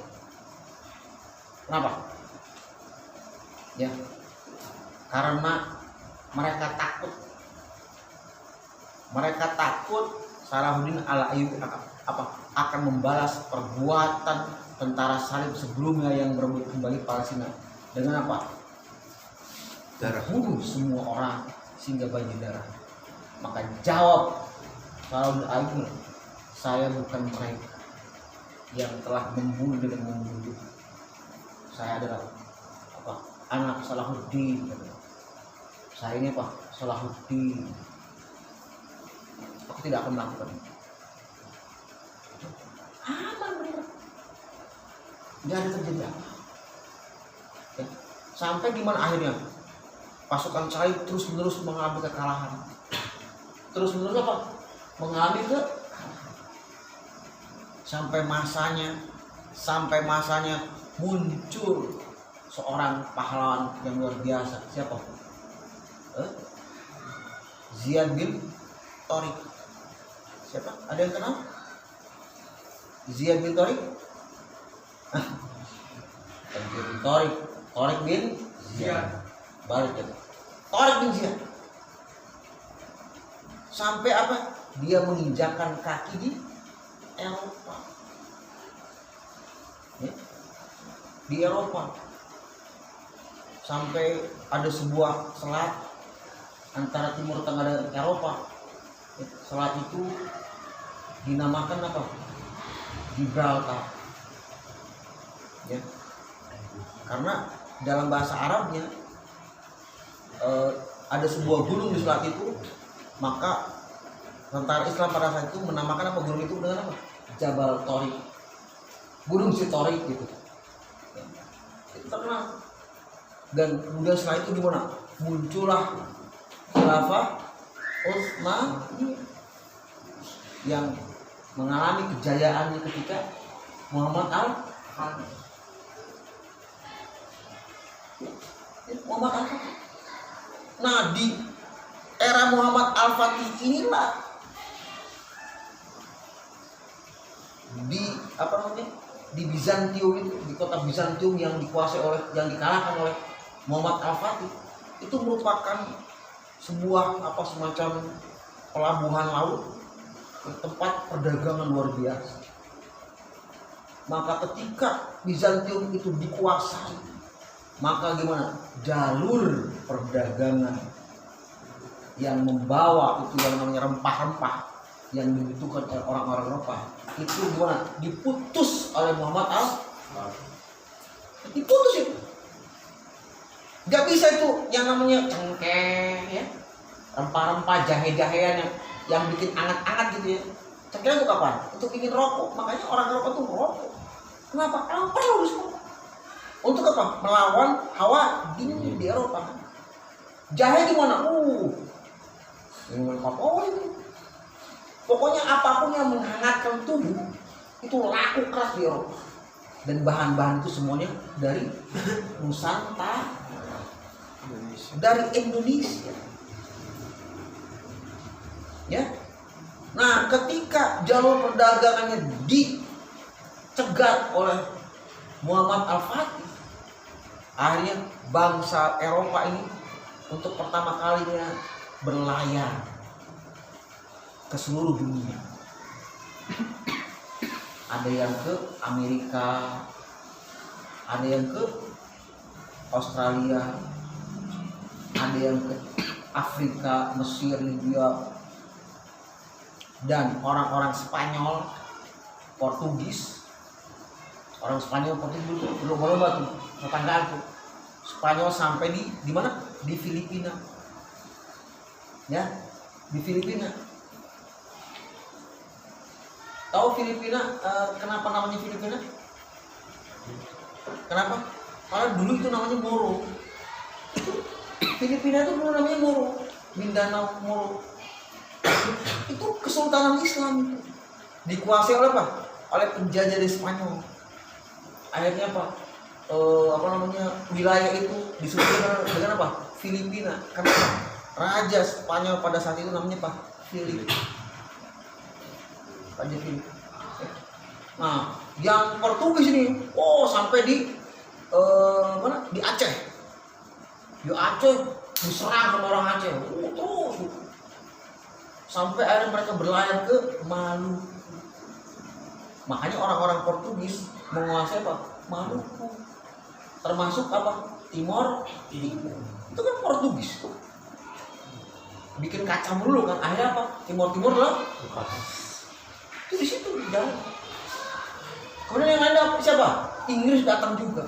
Kenapa? Ya, karena mereka takut Salahuddin Al-Ayyubi akan membalas perbuatan tentara salib sebelumnya yang berebut kembali Palestina dengan apa? Darah, bunuh semua orang sehingga banjir darah. Maka jawab Salahuddin Al-Ayyubi, saya bukan mereka yang telah membunuh dan membunuh. Saya adalah apa? Anak Salahuddin. Saya ini apa? Salahuddin. Aku tidak akan melakukan itu. Aman benar. Tidak ada terjadi apa. Ya. Sampai gimana akhirnya? Pasukan salib terus menerus mengalami kekalahan. Terus menerus apa? Mengalami kekalahan. Sampai masanya muncul seorang pahlawan yang luar biasa. Siapa? Ziyad bin Tariq. Siapa? Ada yang kenal? Ziyad bin Tariq? Ziyad bin Tariq. Tariq bin Ziyad. Balik itu. Tariq bin Ziyad. Sampai apa? Dia menginjakkan kaki di Eropa. Ya. Di Eropa. Sampai ada sebuah selat antara Timur Tengah dan Eropa. Selat itu dinamakan apa? Gibraltar. ya. Karena dalam bahasa Arabnya ada sebuah gunung di saat itu, maka tentara Islam pada saat itu menamakan apa gunung itu dengan apa? Jabal Tariq, gunung si Tariq gitu. Itu terkenal. Dan kemudian setelah itu gimana? Muncullah Khilafah Utsmaniyah yang mengalami kejayaannya ketika Muhammad Al-Fatih. Muhammad Al-Fatih. Nah, di era Muhammad Al-Fatih inilah di apa namanya? Di Bizantium itu, di kota Bizantium yang dikalahkan oleh Muhammad Al-Fatih, itu merupakan sebuah semacam pelabuhan laut, tempat perdagangan luar biasa. Maka ketika Bizantium itu dikuasai, maka gimana? Jalur perdagangan yang membawa itu yang namanya rempah-rempah yang dibutuhkan oleh orang-orang Eropa itu gimana? Diputus oleh Muhammad Al-Fatih. Diputus itu. Gak bisa itu yang namanya cengkeh ya, rempah-rempah, jahe-jahean yang bikin anget-anget gitu ya. Cengkeh itu kapan? Untuk bikin rokok. Makanya orang Eropa tuh merokok. Kenapa? Emang perlu semua. Untuk apa? Melawan hawa dingin di Eropa. Jahe gimana? Minuman favorit itu. Pokoknya apapun yang menghangatkan tubuh itu laku keras di Eropa. Dan bahan-bahan itu semuanya dari Nusantara. Dari Indonesia, ya. Nah, ketika jalur perdagangannya dicegat oleh Muhammad Al-Fatih, akhirnya bangsa Eropa ini untuk pertama kalinya berlayar ke seluruh dunia. Ada yang ke Amerika, ada yang ke Australia, ada yang ke Afrika, Mesir, Libya, dan orang-orang Spanyol, Portugis. Orang Spanyol, Portugis belum tuh tetanggaan tuh. Spanyol sampai di mana? Di Filipina. Ya, di Filipina. Tahu Filipina? Kenapa namanya Filipina? Kenapa? Karena dulu itu namanya Moro. Filipina itu dulu namanya Moro, Mindanao, Moro. Itu kesultanan Islam itu. Dikuasai oleh apa? Oleh penjajah dari Spanyol. Akhirnya apa? Wilayah itu disusun dengan apa? Filipina. Karena raja Spanyol pada saat itu namanya apa? Philip. Raja Philip. Nah, yang Portugis ini, sampai di mana? Di Aceh. Di Aceh diserang sama orang Aceh. Terus sampai akhirnya mereka berlayar ke Maluku. Makanya orang-orang Portugis menguasai apa? Maluku. Termasuk apa? Timor. Itu kan Portugis. Bikin kacau dulu kan. Akhirnya apa? Timor lah. Itu di situ jalan. Kemudian yang lain siapa? Inggris datang juga.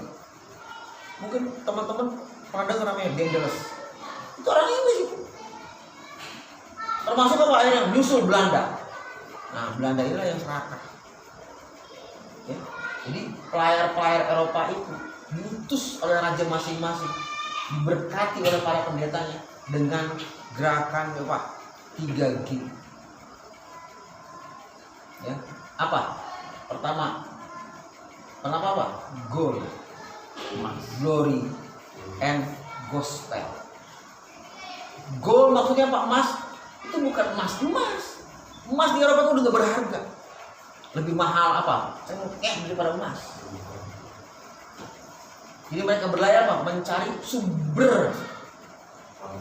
Mungkin teman-teman pernah dengar namanya Dangerous. Itu orang Inggris itu. Termasuk apa akhirnya nyusul Belanda. Nah, Belanda inilah yang serakah. Ya. Jadi pelayar-pelayar Eropa itu diutus oleh raja masing-masing, diberkati oleh para pendetanya dengan gerakan apa? 3G. Ya. Apa? Pertama, kenapa apa? Gold, glory, and gospel. Gold maksudnya apa? Emas. Itu bukan emas. Emas di Eropa itu udah gak berharga. Lebih mahal apa? Cengkeh daripada emas. Jadi mereka berlayar apa? Mencari sumber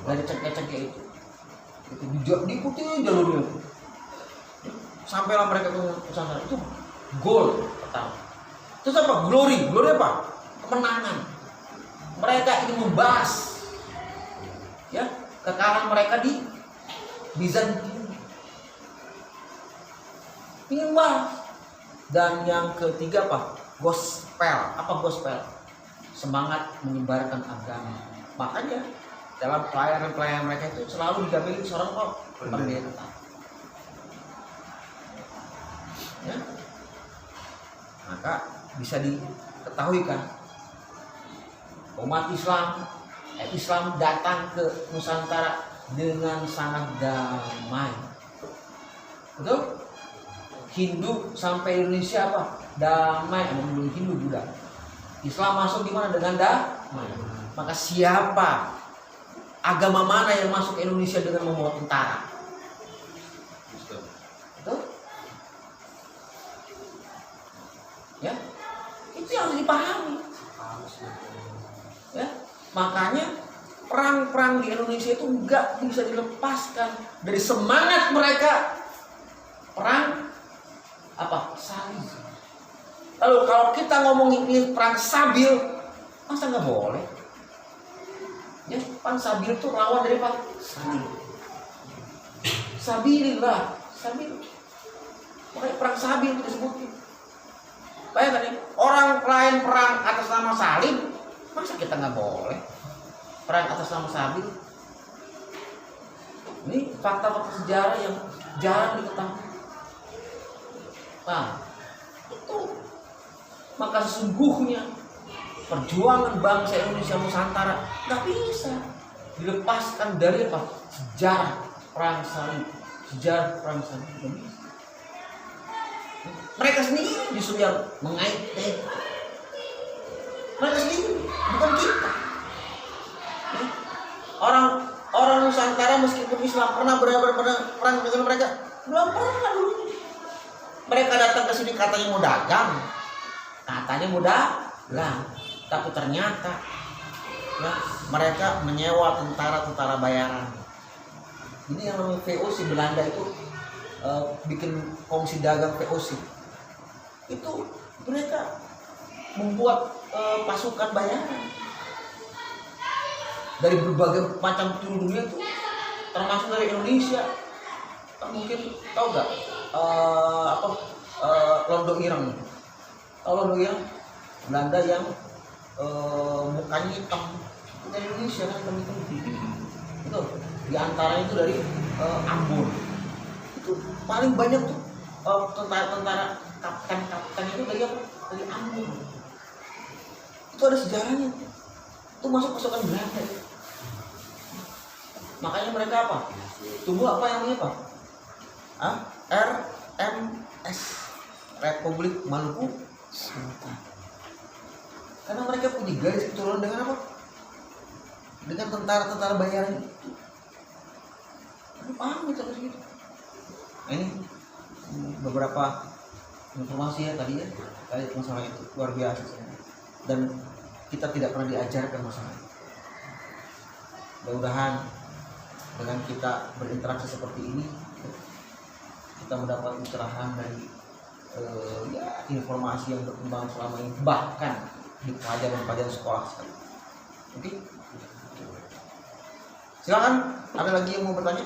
dari cengkeh-cengkeh itu. Itu diikuti jalurnya. Sampailah mereka ke sana. Itu gold pertama. Terus apa? Glory. Glory apa? Kemenangan. Mereka ingin membahas ya kekalahan mereka di Bizantium. Ingin bahas. Dan yang ketiga apa? gospel. Apa gospel? Semangat menyebarkan agama. Makanya dalam pelayanan mereka itu selalu didampingi seorang pendeta. Ya. Maka bisa diketahui kan, umat Islam datang ke Nusantara dengan sangat damai. Betul? Hindu sampai Indonesia apa? Damai. Belum Hindu Buddha. Islam masuk di mana? Dengan damai. Maka siapa, agama mana yang masuk ke Indonesia dengan membawa tentara? Betul? Ya, itu yang harus dipahami. Ya, makanya perang-perang di Indonesia itu enggak bisa dilepaskan dari semangat mereka perang apa? Salib. Lalu kalau kita ngomongin ini perang Sabil, masa nggak boleh? Ya, perang Sabil itu lawan dari perang Salib. Sabilillah, Sabil. Makanya perang Sabil itu disebutin. Bayangkan ya, orang lain perang atas nama Salib, masa kita nggak boleh perang atas nama Sabil? Ini fakta-fakta sejarah yang jarang diketahui. Nah, itu maka sesungguhnya perjuangan bangsa Indonesia Nusantara nggak bisa dilepaskan dari apa? Sejarah perang Salib, sejarah perang Salib. Mereka sendiri justru yang mengait-ngait. Mereka sendiri, bukan kita. Orang Nusantara meskipun Islam pernah perang dengan mereka, belum pernah dulu. Mereka datang ke sini katanya mau dagang, tapi ternyata ya, mereka menyewa tentara bayaran. Ini yang namanya VOC. Belanda itu bikin komisi dagang VOC. Itu mereka membuat pasukan bayaran dari berbagai macam penjuru dunia itu, termasuk dari Indonesia. Mungkin tahu nggak Londo Ireng? Tahu Londo Ireng? Belanda yang mukanya hitam, dari Indonesia kan hitam. Itu di antaranya itu dari Ambon. Itu paling banyak tuh tentara kapten itu dari apa? Dari Ambon. Itu ada sejarahnya. Itu masuk pasukan Belanda. Makanya mereka apa? Tubuh apa yang namanya apa? RMS, Republik Maluku Selatan. Karena mereka punya garis keturunan dengan apa? Dengan tentara bayaran itu. Paham gitu harus gitu. Ini beberapa informasi ya tadi ya terkait masalah itu, luar biasa. Dan kita tidak pernah diajarkan masalah itu. Mudah-mudahan dengan kita berinteraksi seperti ini, kita mendapat pencerahan dari informasi yang berkembang selama ini, bahkan di pelajaran sekolah sekali. Oke? Silakan, ada lagi yang mau bertanya?